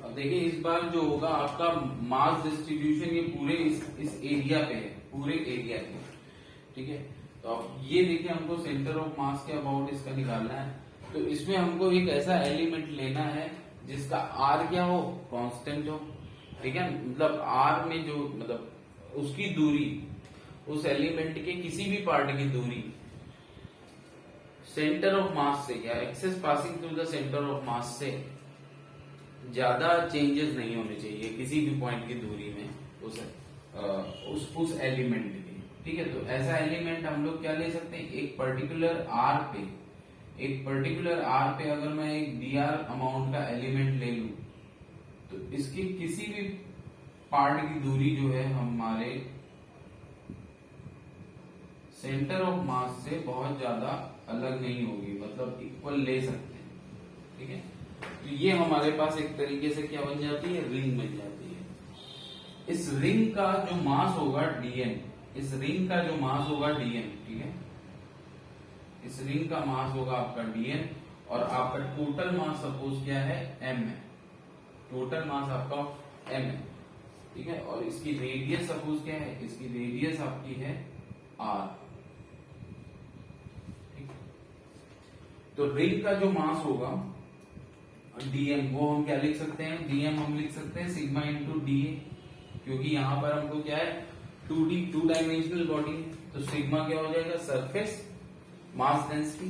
अब देखिए इस बार जो होगा आपका मास डिस्ट्रीब्यूशन ये पूरे इस एरिया पे है, पूरे एरिया पे। ठीक है, तो अब ये देखिए हमको सेंटर ऑफ मास के अबाउट इसका निकालना है। तो इसमें हमको एक ऐसा एलिमेंट लेना है जिसका आर क्या हो, कांस्टेंट हो। ठीक है, मतलब आर में जो, मतलब उसकी दूरी, उस एलिमेंट के किसी भी पार्ट की दूरी सेंटर ऑफ मास से या axis passing through the centre of mass से ज्यादा चेंजेस नहीं होने चाहिए किसी भी पॉइंट की दूरी में उस एलिमेंट की। ठीक है, तो ऐसा एलिमेंट हम लोग क्या ले सकते हैं, एक पर्टिकुलर आर पे अगर मैं एक dr अमाउंट का एलिमेंट ले लूं तो इसकी किसी भी पार्ट की दूरी जो है हमारे सेंटर ऑफ मास से बहुत ज्यादा अलग नहीं होगी, मतलब इक्वल ले सकते हैं। ठीक है, तो ये हमारे पास एक तरीके से क्या बन जाती है, रिंग बन जाती है। इस रिंग का जो मास होगा dm, इस रिंग का जो मास होगा dm, ठीक है, इस रिंग का मास होगा आपका dn, और आपका टोटल मास सपोज क्या है, m है, टोटल मास आपका m है, ठीक है। और इसकी रेडियस सपोज क्या है, इसकी रेडियस आपकी है r, ठीक है। तो रिंग का जो मास होगा dm, वो हम क्या लिख सकते हैं, dm हम लिख सकते हैं सिग्मा इंटू da, क्योंकि यहां पर हमको क्या है 2D, 2 डायमेंशनल बॉडी है, तो सिग्मा क्या हो जाएगा, सरफेस मास डेंसिटी,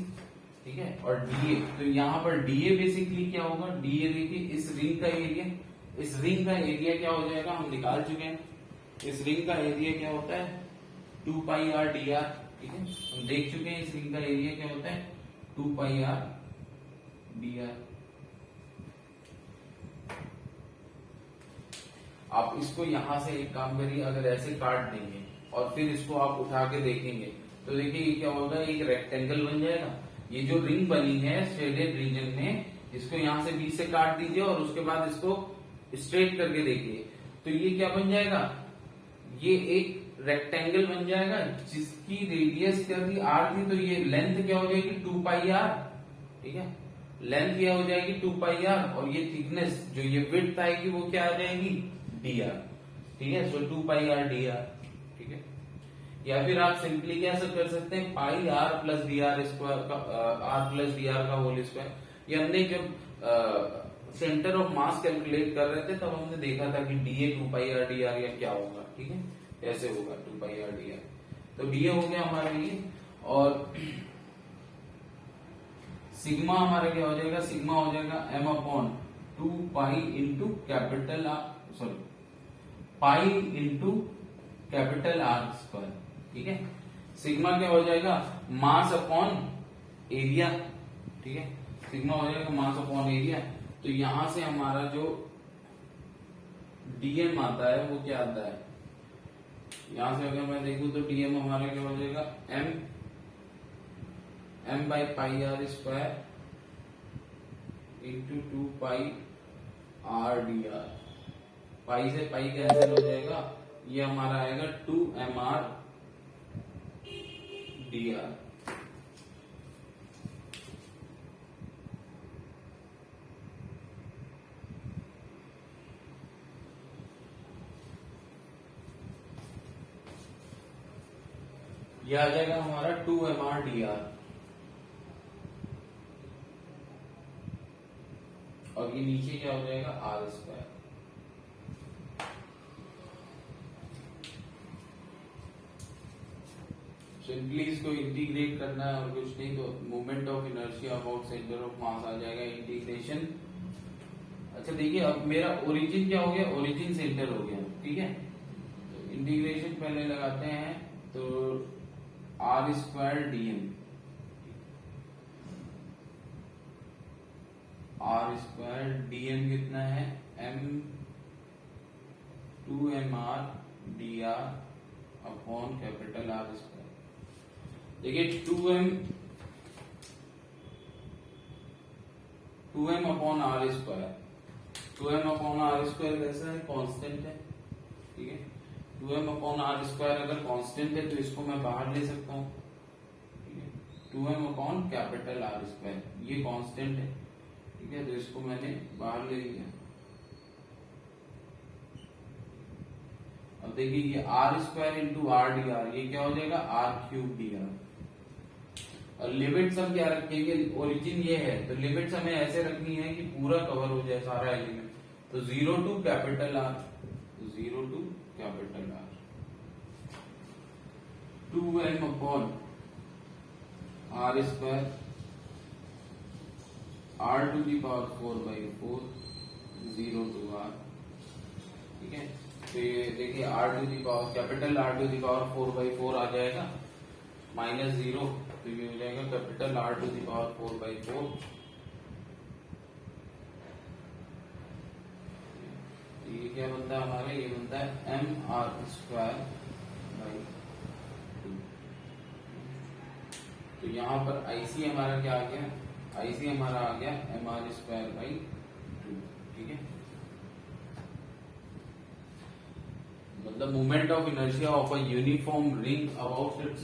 ठीक है। और dA, तो यहां पर dA बेसिकली क्या होगा, dA देखिए इस रिंग का एरिया, इस रिंग का एरिया क्या हो जाएगा, हम निकाल चुके हैं, इस रिंग का एरिया क्या होता है 2 पाई r dr, ठीक है। हम देख चुके हैं इस रिंग का एरिया क्या होता है 2 पाई r dr। आप इसको यहां से एक काम करिए, अगर ऐसे काट देंगे और फिर इसको आप उठा के देखेंगे तो देखिए ये क्या होगा, एक रेक्टेंगल बन जाएगा। ये जो रिंग बनी है शेडेड रीजन में, इसको यहां से बीच से काट दीजिए और उसके बाद इसको स्ट्रेट करके देखिए, तो ये क्या बन जाएगा, ये एक रेक्टेंगल बन जाएगा जिसकी रेडियस क्या थी r थी, तो ये लेंथ क्या हो जाएगी 2 पाई r, ठीक है। लेंथ क्या हो जाएगी 2 पाई r, और ये थिकनेस जो ये विड्थ आएगी वो क्या आ जाएगी dr, ठीक है। सो 2 पाई r dr, ठीक है। या फिर आप सिंपली क्या कर सकते हैं, पाई r plus D R square का, r प्लस डी आर का होल स्क्वायर। ये हमने जब सेंटर ऑफ मास कैलकुलेट कर रहे थे तब हमने देखा था कि dA 2 पाई r dr या क्या होगा, ठीक है, ऐसे होगा 2 पाई r dr। तो dA हो गया हमारा ये, और सिग्मा हमारा क्या हो जाएगा, सिग्मा हो जाएगा m upon 2 pi into capital r, sorry pi into capital R square, ठीक है। सिग्मा क्या हो जाएगा, मास अपॉन एरिया, ठीक है, सिग्मा हो जाएगा मास अपॉन एरिया। तो यहां से हमारा जो dm आता है वो क्या आता है, यहां से अगर मैं देखूं तो dm हमारा क्या हो जाएगा m by pi are square into 2 pi r dr, pi से पाई कैंसिल हो जाएगा, ये हमारा आएगा 2mr dr। ये आ जाएगा हमारा 2mr dr, और ये नीचे क्या हो जाएगा r स्क्वायर। सिंपली इसको इंटीग्रेट करना है और कुछ नहीं, तो moment of inertia about centre of mass आ जाएगा, इंटीग्रेशन। अच्छा देखिए अब मेरा ओरिजिन क्या हो गया, ओरिजिन सेंटर हो गया, ठीक है। तो इंटीग्रेशन पहले लगाते हैं, तो r square dm, r square dm कितना है m 2mr dr upon capital R square. देखिए 2m upon R square, 2m upon R square कैसा है, कांस्टेंट है, ठीक है। 2m अपॉन R स्क्वायर अगर कांस्टेंट है तो इसको मैं बाहर ले सकता हूँ, ठीक है। 2m upon capital R square ये कांस्टेंट है, ठीक है, तो इसको मैंने बाहर ले लिया। अब देखिए ये r square into r dr, ये क्या हो जाएगा r क्यूब dr। और लिमिट्स हम क्या रखेंगे, ओरिजिन ये है तो लिमिट्स हमें ऐसे रखनी है कि पूरा कवर हो जाए सारा एलिमेंट, तो 0 to capital R, 0 to capital R, 2m upon R square r to the power 4/4, 0 to R, ठीक है। तो ये देखिए r to the power capital R to the power 4/4 आ जाएगा, माइनस 0, तो ये हो जाएगा capital R to the power 4/4। ये क्या बनता है हमारा, ये बनता है mr स्क्वायर बाई 2। तो यहाँ पर IC हमारा क्या आ गया, IC हमारा आ गया mr स्क्वायर बाई 2, ठीक है। मतलब moment of inertia of a uniform ring about its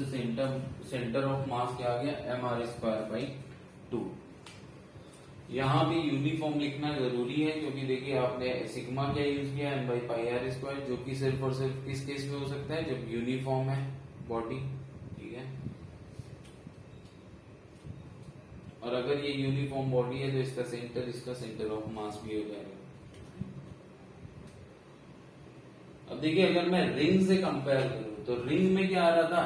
centre of मास क्या आ गया mr²/2। यहां भी यूनिफॉर्म लिखना जरूरी है क्योंकि देखिए आपने सिग्मा क्या यूज किया m/πr², जो कि सिर्फ और सिर्फ किस केस में हो सकता है जब यूनिफॉर्म है बॉडी, ठीक है। और अगर ये यूनिफॉर्म बॉडी है तो इसका सेंटर ऑफ मास भी हो जाएगा। अब देखिए अगर मैं रिंग से कंपेयर करूं तो रिंग में क्या आ रहा था,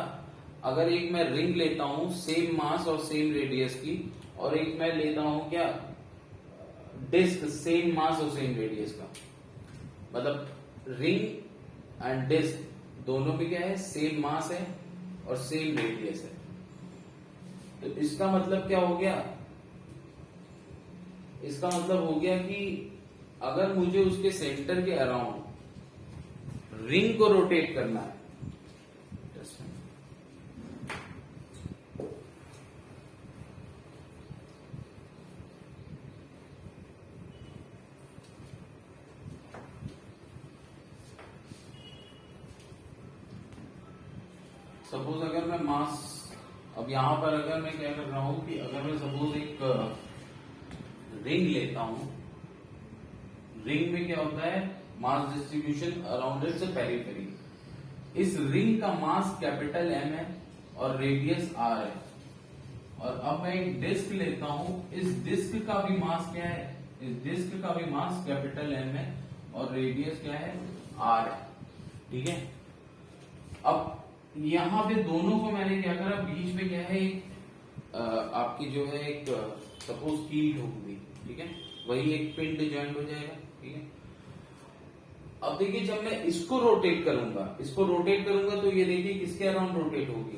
अगर एक मैं रिंग लेता हूं सेम मास और सेम रेडियस की, और एक मैं लेता हूं क्या डिस्क सेम मास और सेम रेडियस का, मतलब रिंग एंड डिस्क दोनों में क्या है सेम मास है और सेम रेडियस है। तो इसका मतलब क्या हो गया, इसका मतलब हो गया कि अगर मुझे उसके सेंटर के अराउंड रिंग को रोटेट करना है, सपोज अगर मैं मास, अब यहां पर अगर मैं क्या कर रहा हूं कि अगर मैं सपोज एक रिंग लेता हूं, रिंग में क्या होता है mass distribution around its periphery. इस रिंग का मास कैपिटल एम है और रेडियस आर है, और अब मैं एक डिस्क लेता हूं, इस डिस्क का भी मास क्या है, इस डिस्क का भी मास कैपिटल एम है और रेडियस क्या है आर है, ठीक है। अब यहां पे दोनों को मैंने क्या करा, बीच में क्या है एक आपकी जो है एक सपोज कील ठोक दी, ठीक है, वही एक पिंड ज्वाइंट हो जाएगा, ठीक है। अब देखिए जब मैं इसको रोटेट करूंगा तो ये देखिए किसके अराउंड रोटेट होगी,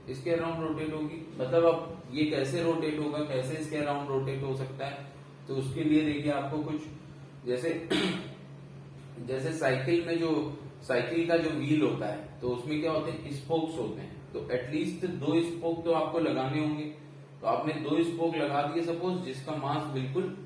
इसके अराउंड रोटेट होगी। मतलब अब ये कैसे रोटेट होगा, कैसे इसके अराउंड रोटेट हो सकता है, तो उसके लिए देखिए आपको कुछ जैसे साइकिल में जो साइकिल का जो व्हील होता है तो उसमें क्या होते हैं स्पोक्स होते हैं, तो एटलीस्ट 2 स्पोक तो आपको लगाने होंगे। तो आपने 2 स्पोक लगा दिए सपोज, जिसका मास बिल्कुल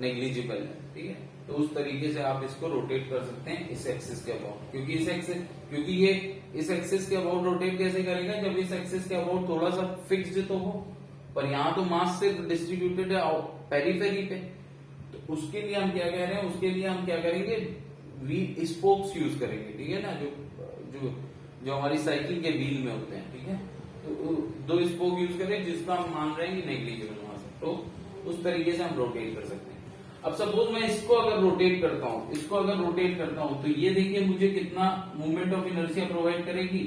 नेग्लिजिबल है, ठीक है। तो उस तरीके से आप इसको रोटेट कर सकते हैं इस एक्सिस के अबाउट, क्योंकि ये इस एक्सिस के अबाउट रोटेट कैसे करेगा, जब इस एक्सिस के अबाउट थोड़ा सा फिक्स्ड तो हो, पर यहाँ तो मास सिर्फ डिस्ट्रीब्यूटेड है पेरीफेरी पे। तो उसके लिए हम क्या कह रहे हैं, उसके लिए हम क्या करेंगे स्पोक्स यूज करेंगे, ठीक है ना, जो हमारी साइकिल के व्हील में होते हैं, ठीक है। तो 2 स्पोक यूज करें जिसका हम मान रहे हैं कि नेग्लिजिबल मास है, तो उस तरीके से हम रोटेट कर सकते हैं। अब सपोज मैं इसको अगर रोटेट करता हूं तो ये देखिए मुझे कितना मोमेंट ऑफ इनर्शिया प्रोवाइड करेगी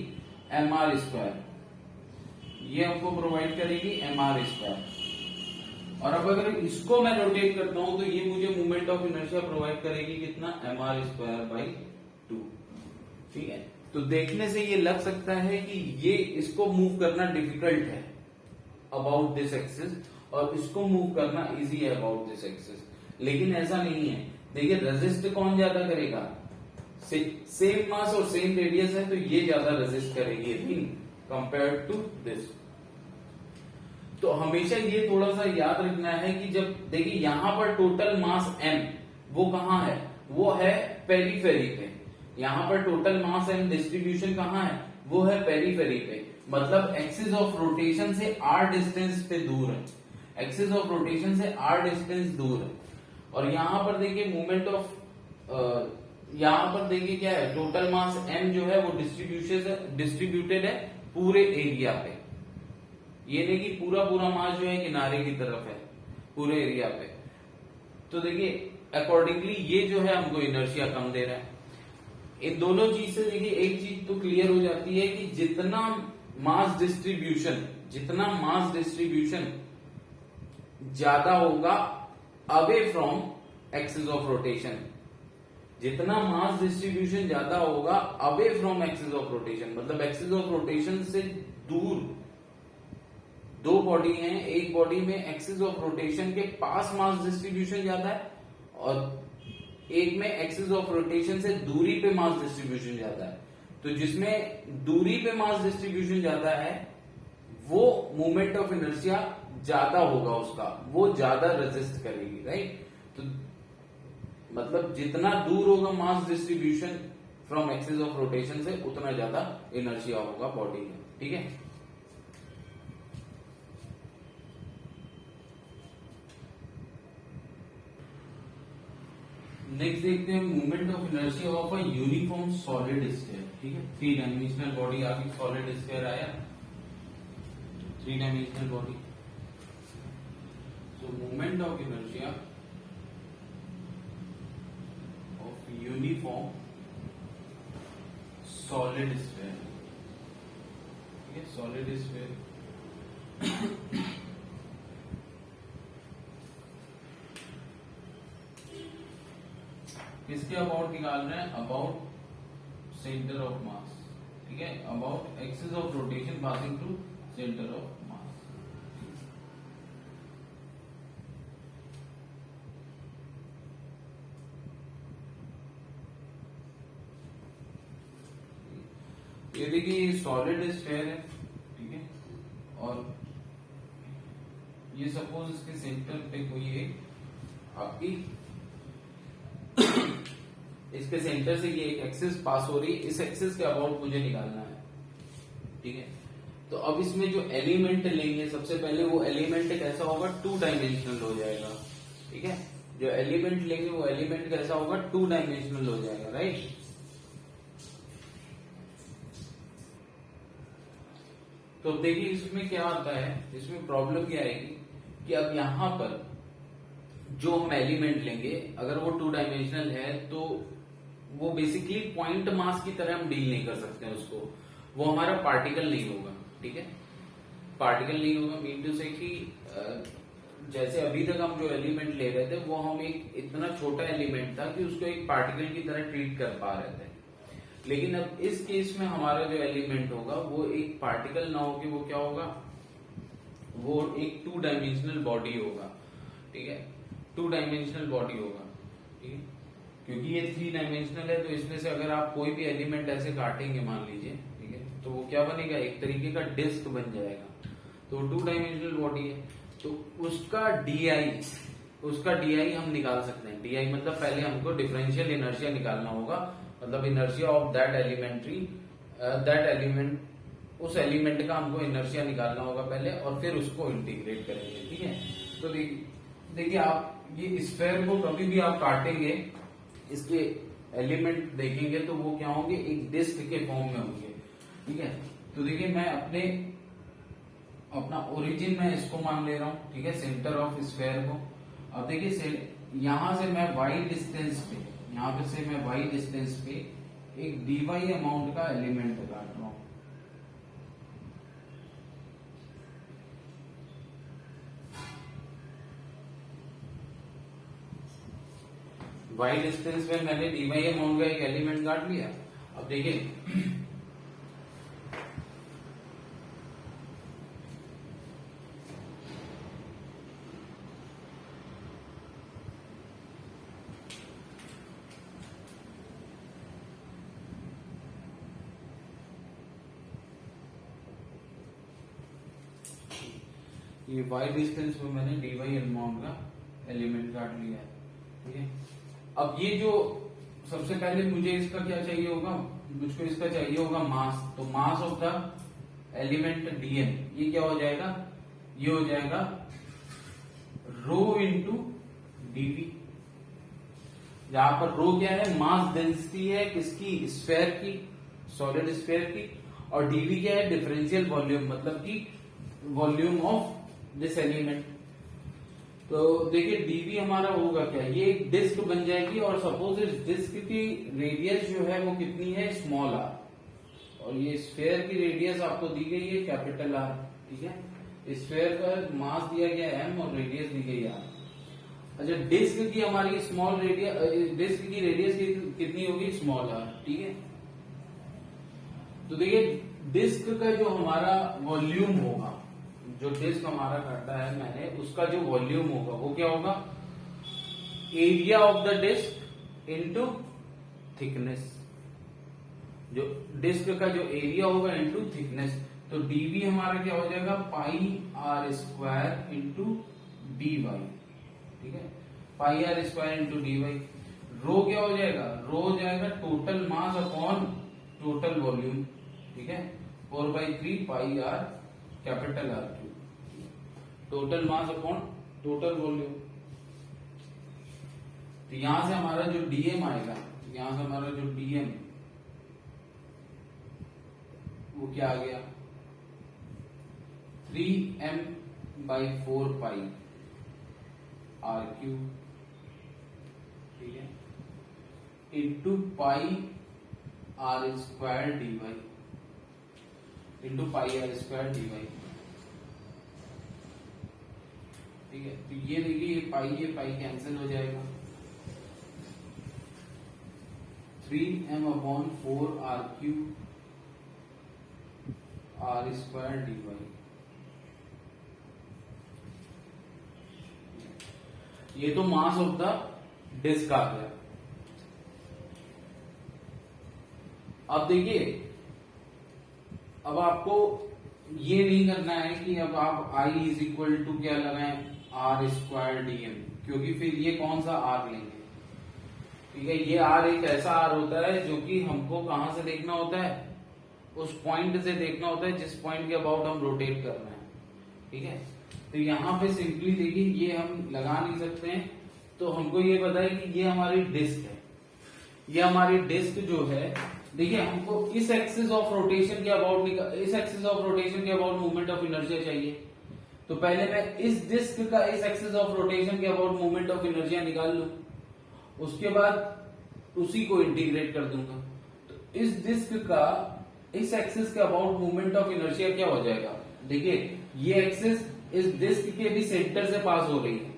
mr², ये हमको प्रोवाइड करेगी mr²। और अब अगर इसको मैं रोटेट करता हूं तो ये मुझे मोमेंट ऑफ इनर्शिया प्रोवाइड करेगी कितना mr²/2, ठीक है। तो देखने से ये लग सकता है कि ये इसको मूव करना डिफिकल्ट है अबाउट दिस एक्सिस और इसको मूव करना इजी है अबाउट दिस एक्सिस, लेकिन ऐसा नहीं है। देखिए रेजिस्ट कौन ज्यादा करेगा, सेम मास और सेम रेडियस है तो ये ज्यादा रेजिस्ट करेगी रिंग कंपेयर टू दिस। तो हमेशा ये थोड़ा सा याद रखना है कि जब देखिए यहां पर टोटल मास m वो कहां है, वो है पेरीफेरी पे। यहां पर टोटल मास m डिस्ट्रीब्यूशन कहां है, वो है पेरीफेरी पे, मतलब एक्सिस ऑफ रोटेशन से r डिस्टेंस पे दूर है, एक्सिस ऑफ रोटेशन से r डिस्टेंस दूर है। और यहां पर देखिए मूवमेंट ऑफ यहां पर देखिए क्या है, टोटल मास m जो है वो डिस्ट्रीब्यूटेड है पूरे एरिया पे, ये नहीं कि पूरा मास जो है किनारे की तरफ है पूरे एरिया पे। तो देखिए अकॉर्डिंगली ये जो है हमको इनर्शिया कम दे रहा है। इन दोनों चीज से देखिए एक चीज तो क्लियर हो जाती है कि जितना मास डिस्ट्रीब्यूशन ज्यादा होगा away from axis of rotation, जितना मास डिस्ट्रीब्यूशन ज्यादा होगा away from axis of rotation, मतलब एक्सिस ऑफ रोटेशन से दूर। 2 बॉडी हैं, एक बॉडी में एक्सिस ऑफ रोटेशन के पास मास डिस्ट्रीब्यूशन ज्यादा है और एक में एक्सिस ऑफ रोटेशन से दूरी पे मास डिस्ट्रीब्यूशन ज्यादा है। तो जिसमें दूरी पे मास डिस्ट्रीब्यूशन ज्यादा है वो मोमेंट ऑफ इनर्शिया ज्यादा होगा उसका, वो ज्यादा रेजिस्ट करेगी, राइट। तो मतलब जितना दूर होगा mass distribution from axis of rotation से उतना ज्यादा इनर्शिया होगा बॉडी में, ठीक है। नेक्स्ट देखते हैं movement of inertia of a uniform solid sphere, ठीक है। 3 डायमेंशनल बॉडी आ गई, सॉलिड स्फीयर आया, 3 डायमेंशनल बॉडी। तो movement of inertia of uniform solid sphere, ठीक है, सॉलिड स्फीयर। किसके अबाउट निकाल रहे हैं? अबाउट सेंटर ऑफ मास, ठीक है, about axis of rotation passing through centre of मास। ये देखिए सॉलिड स्फीयर है, ठीक है, और ये सपोज इसके सेंटर पे कोई एक आपकी इसके सेंटर से ये एक एक्सिस पास हो रही है, इस एक्सिस के अबाउट मुझे निकालना है, ठीक है। तो अब इसमें जो एलिमेंट लेंगे सबसे पहले वो एलिमेंट कैसा होगा? 2 डायमेंशनल हो जाएगा, ठीक है। जो एलिमेंट लेंगे वो एलिमेंट कैसा होगा? 2 डायमेंशनल हो जाएगा, राइट। तो देखिए इसमें क्या आता है, इसमें प्रॉब्लम क्या आएगी कि अब यहां पर जो हम एलिमेंट लेंगे अगर वो 2 डायमेंशनल है तो वो बेसिकली पॉइंट मास की तरह हम डील नहीं कर सकते हैं उसको, वो हमारा पार्टिकल नहीं होगा, ठीक है। पार्टिकल नहीं होगा मीन टू से कि जैसे अभी तक हम जो एलिमेंट ले रहे थे वो हम एक इतना छोटा एलिमेंट था कि उसको एक पार्टिकल की तरह ट्रीट कर पा रहे थे, लेकिन अब इस केस में हमारा जो एलिमेंट होगा वो एक पार्टिकल ना होगी, वो क्या होगा? वो एक 2 डायमेंशनल बॉडी होगा, ठीक है, 2 डायमेंशनल बॉडी होगा, ठीक है। क्योंकि ये 3 डायमेंशनल है तो इसमें से अगर आप कोई भी एलिमेंट ऐसे काटेंगे मान लीजिए, ठीक है, तो वो क्या बनेगा? एक तरीके का डिस्क बन जाएगा। तो 2 डायमेंशनल बॉडी है तो उसका डीआई हम निकाल सकते हैं। डीआई मतलब पहले हमको डिफरेंशियल इनर्शिया निकालना होगा, मतलब इनर्शिया ऑफ दैट एलिमेंट, उस एलिमेंट का हमको इनर्शिया निकालना होगा पहले और फिर उसको इंटीग्रेट करेंगे, ठीक है। तो देखिए आप ये स्फीयर को कभी भी आप काटेंगे, इसके एलिमेंट देखेंगे तो वो क्या होंगे? एक डिस्क के फॉर्म में होंगे, ठीक है। तो देखिए मैं अपना ओरिजिन में इसको मान ले रहा हूं, ठीक है, सेंटर ऑफ स्फीयर को। अब देखिए यहां से मैं वाई डिस्टेंस पे, यहां पे से मैं वाई डिस्टेंस पे एक डीवाई अमाउंट का एलिमेंट काट रहा हूं, वाई डिस्टेंस में मैंने डीवाई अमाउंट का एक एलिमेंट काट लिया। अब देखिए ये वाई डिस्टेंस में मैंने डीवाई अमाउंट का एलिमेंट काट लिया है, ठीक है। अब ये जो सबसे पहले मुझे इसका क्या चाहिए होगा? मुझको इसका चाहिए होगा मास। तो mass of the element d n, ये क्या हो जाएगा? ये हो जाएगा रो इंटू डीवी, जहां पर रो क्या है? मास डेंसिटी है किसकी? स्फीयर की, सॉलिड स्फीयर की, और डीवी क्या है? डिफरेंशियल वॉल्यूम, मतलब कि वॉल्यूम ऑफ दिस एलिमेंट। तो देखिए डीवी हमारा होगा क्या? ये एक डिस्क बन जाएगी और सपोज इस डिस्क की रेडियस जो है वो कितनी है? स्मॉल आर, और ये स्फीयर की रेडियस आपको दी गई है कैपिटल आर, ठीक है। स्फीयर पर मास दिया गया एम और रेडियस दी गई आर। अच्छा डिस्क की हमारी स्मॉल रेडियस, डिस्क की रेडियस कितनी होगी? स्मॉल आर, ठीक है। तो देखिए डिस्क का जो हमारा वॉल्यूम होगा, जो डिस्क हमारा काटा है मैंने, उसका जो वॉल्यूम होगा वो क्या होगा? Area of the disc into thickness. जो डिस्क का जो एरिया होगा इनटू थिकनेस, तो डीवी हमारा क्या हो जाएगा? Pi are square into D Y, ठीक है, pi are square into D Y. Rho क्या हो जाएगा, रो हो जाएगा total mass upon total volume, ठीक है, 4/3 pi R capital R cube, total mass upon total volume. तो यहां से हमारा जो डीएम आएगा, यहां से हमारा जो डीएम वो क्या आ गया, 3m/4 पाई आर क्यूब, ठीक है, into pi are square d y, into pi are square d Y, ठीक है। तो ये देखिए ये पाई कैंसिल हो जाएगा, 3m/4 r cube r square d y, ये तो मास ऑफ द डिस्क आ गया। अब देखिए, अब आपको ये नहीं करना है कि अब आप I इज इक्वल टू क्या लगाएं, आर स्क्वायर डीएम, क्योंकि फिर ये कौन सा आर लेंगे, ठीक है। ये आर एक ऐसा आर होता है जो कि हमको कहां से देखना होता है, उस पॉइंट से देखना होता है जिस पॉइंट के अबाउट हम रोटेट कर रहे हैं, ठीक है। तो यहां पे सिंपली देखिए ये हम लगा नहीं सकते हैं, तो हमको ये पता है कि ये हमारी डिस्क है, ये हमारी डिस्क जो है, देखिए हमको इस एक्सिस ऑफ रोटेशन के अबाउट मूवमेंट ऑफ इनर्शिया चाहिए। तो पहले मैं इस डिस्क का इस एक्सिस ऑफ रोटेशन के अबाउट मूवमेंट ऑफ इनर्शिया निकाल लूं, उसके बाद उसी को इंटीग्रेट कर दूंगा। तो इस डिस्क का इस एक्सिस के अबाउट मूवमेंट ऑफ इनर्शिया क्या हो जाएगा, देखिए ये एक्सिस इस डिस्क के भी सेंटर से पास हो रही है,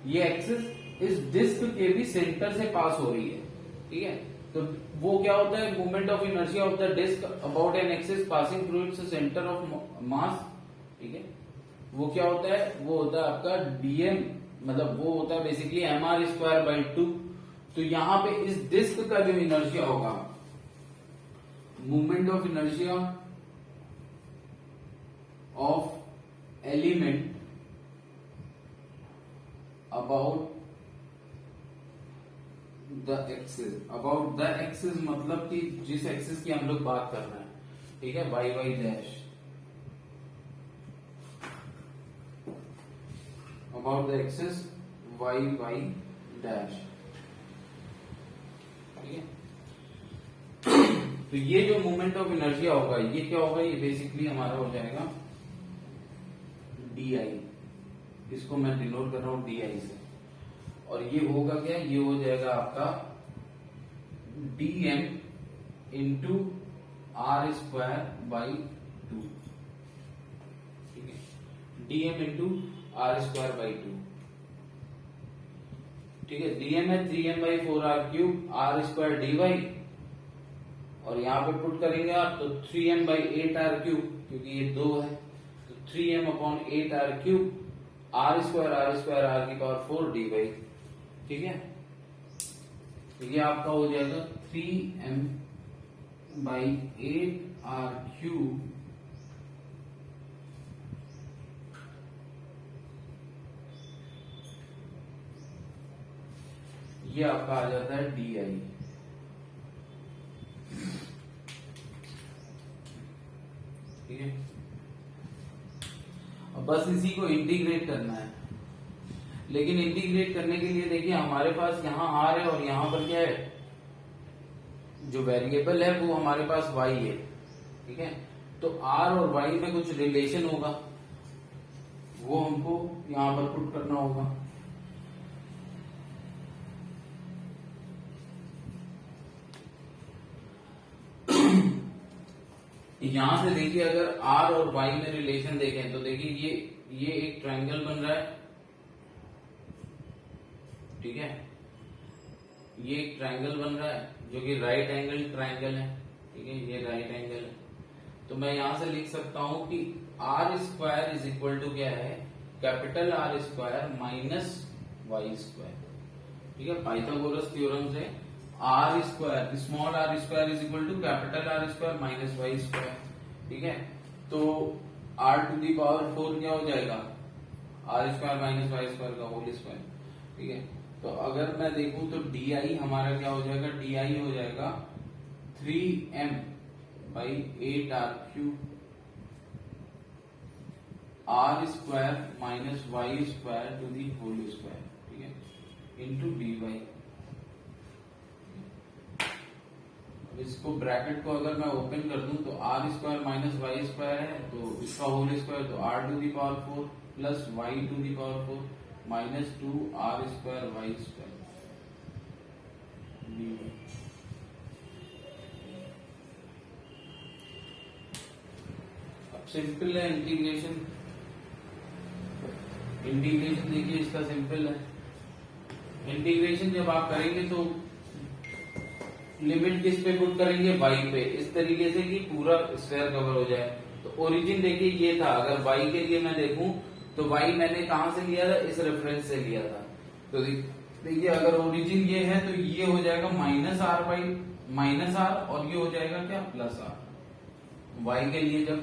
ये एक्सिस इस डिस्क के भी सेंटर से पास हो रही है, ठीक है। तो वो क्या होता है, movement of inertia of the disc about an axis passing through its centre of mass, ठीक है। वो क्या होता है, वो होता है आपका डीएम, मतलब वो होता है बेसिकली mr²/2। तो यहां पे इस डिस्क का जो इनर्शिया होगा, movement of inertia of element about the axis मतलब कि जिस एक्सिस की हम लोग बात कर रहे हैं, ठीक है, y dash, about the axis y dash, ठीक है। तो ये जो मूवमेंट ऑफ इनर्शिया होगा, ये क्या होगा, ये बेसिकली हमारा हो जाएगा डी आई, इसको मैं डिनोट कर रहा हूं डी आई से, और ये होगा क्या, ये हो जाएगा आपका dm इंटू r²/2, ठीक है, dm इंटू r²/2, ठीक है। dm है 3m/4 r cube r² dy, और यहां पे पुट करेंगे आप तो 3m/8 r क्यूब, क्योंकि ये 2 है, तो 3m/8 r cube r²r² dy, ठीक है। तो ये आपका हो जाएगा 3m/8 r क्यूब ये आपका आ जाता है डी आई, ठीक है। अब बस इसी को इंटीग्रेट करना है, लेकिन इंटीग्रेट करने के लिए देखिए हमारे पास यहाँ आर है और यहाँ पर क्या है, जो वेरिएबल है वो हमारे पास y है, ठीक है। तो r और y में कुछ रिलेशन होगा, वो हमको यहाँ पर पुट करना होगा। यहां से देखिए अगर r और y में रिलेशन देखें तो देखिए ये एक ट्रायंगल बन रहा है, ठीक है, ये एक ट्रायंगल बन रहा है जो कि राइट एंगल ट्रायंगल है, ठीक है, ये राइट एंगल है। तो मैं यहां से लिख सकता हूं कि r² इज इक्वल टू क्या है, कैपिटल R² माइनस y², ठीक है। पाइथागोरस थ्योरम से r² small r² is equal to capital R² minus y², ठीक है। तो r⁴ क्या हो जाएगा, r² माइनस y² का होल स्क्वायर, ठीक है। तो अगर मैं देखूं तो डी आई हमारा क्या हो जाएगा, डी आई हो जाएगा 3m by 8r³ r square minus y square to the whole square, ठीक है, इंटू डी वाई। इसको ब्रैकेट को अगर मैं ओपन कर दूं तो r square minus y square है, तो इसका होल स्क्वायर तो r to the power 4 plus y to the power 4 minus 2 r square y square. अब सिंपल है इंटीग्रेशन, इंटीग्रेशन देखिए इसका सिंपल है। इंटीग्रेशन जब आप करेंगे तो लिमिट किस पे पुट करेंगे, y पे, इस तरीके से कि पूरा स्फीयर कवर हो जाए। तो ओरिजिन देखिए ये था, अगर y के लिए मैं देखूं तो y मैंने कहां से लिया था, इस रेफरेंस से लिया था। तो देखिए अगर ओरिजिन ये है तो ये हो जाएगा minus r by minus r, और ये हो जाएगा क्या, प्लस आर। y के लिए जब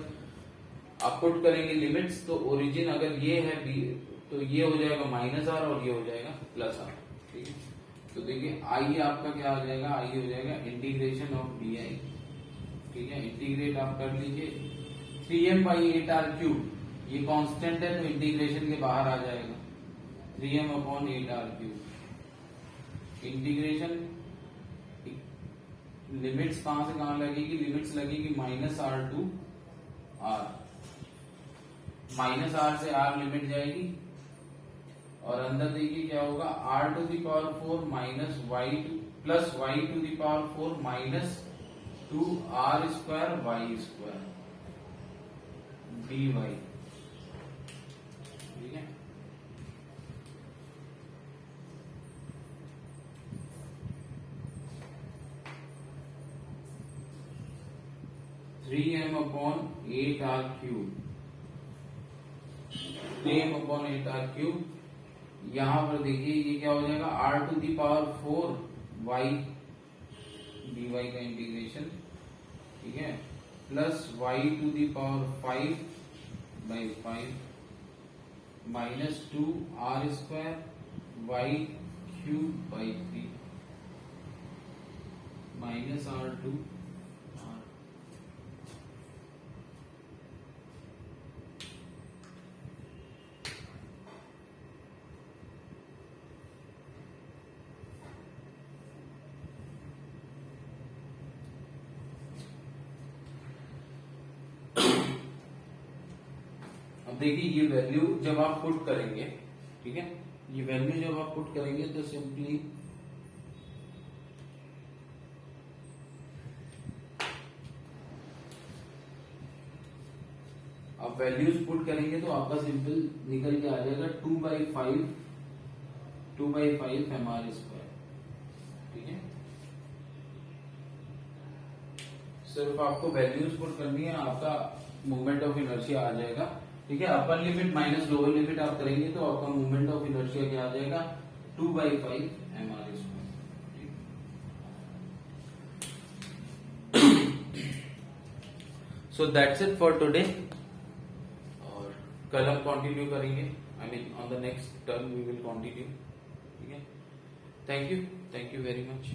आप पुट करेंगे लिमिट्स तो ओरिजिन अगर ये है b तो ये हो जाएगा माइनस आर और ये हो जाएगा प्लस आर, ठीक है। तो देखिए आई आपका क्या आ जाएगा, आई हो जाएगा इंटीग्रेशन ऑफ डी आई, ठीक है, इंटीग्रेट आप कर लीजिए 3m बाई 8r³, ये कांस्टेंट है तो इंटीग्रेशन के बाहर आ जाएगा 3m upon 8r³। Integration limits कहां से कहां लगेगी, लिमिट्स लगेगी minus r to r, minus r से आर लिमिट जाएगी और अंदर देखिए क्या होगा, r to the power 4 minus y plus y to the power 4 minus 2r square y square d Y, ठीक है। Three m upon 8r³, 3m upon 8r³। यहां पर देखिए ये क्या हो जाएगा, r to the power 4 y dy का इंटीग्रेशन, ठीक है, plus y to the power 5 by 5 minus 2 r square y³ by 3 minus r2 r। अब देखिए ये वैल्यू जब आप पुट करेंगे, ठीक है, ये वैल्यू जब आप पुट करेंगे तो सिंपली आप वैल्यूज पुट करेंगे तो आपका सिंपल निकल के आ जाएगा 2/5 mr स्क्वायर, ठीक है। सिर्फ आपको वैल्यूज पुट करनी है, आपका मूवमेंट ऑफ इनर्शिया आ जाएगा, ठीक है। Upper limit minus lower limit आप करेंगे तो आपका मूवमेंट ऑफ इनर्शिया क्या आ जाएगा, 2/5 mr square. So that's it for today, और कल हम कंटिन्यू करेंगे, I mean on the next term we will continue, ठीक है। Thank you very much.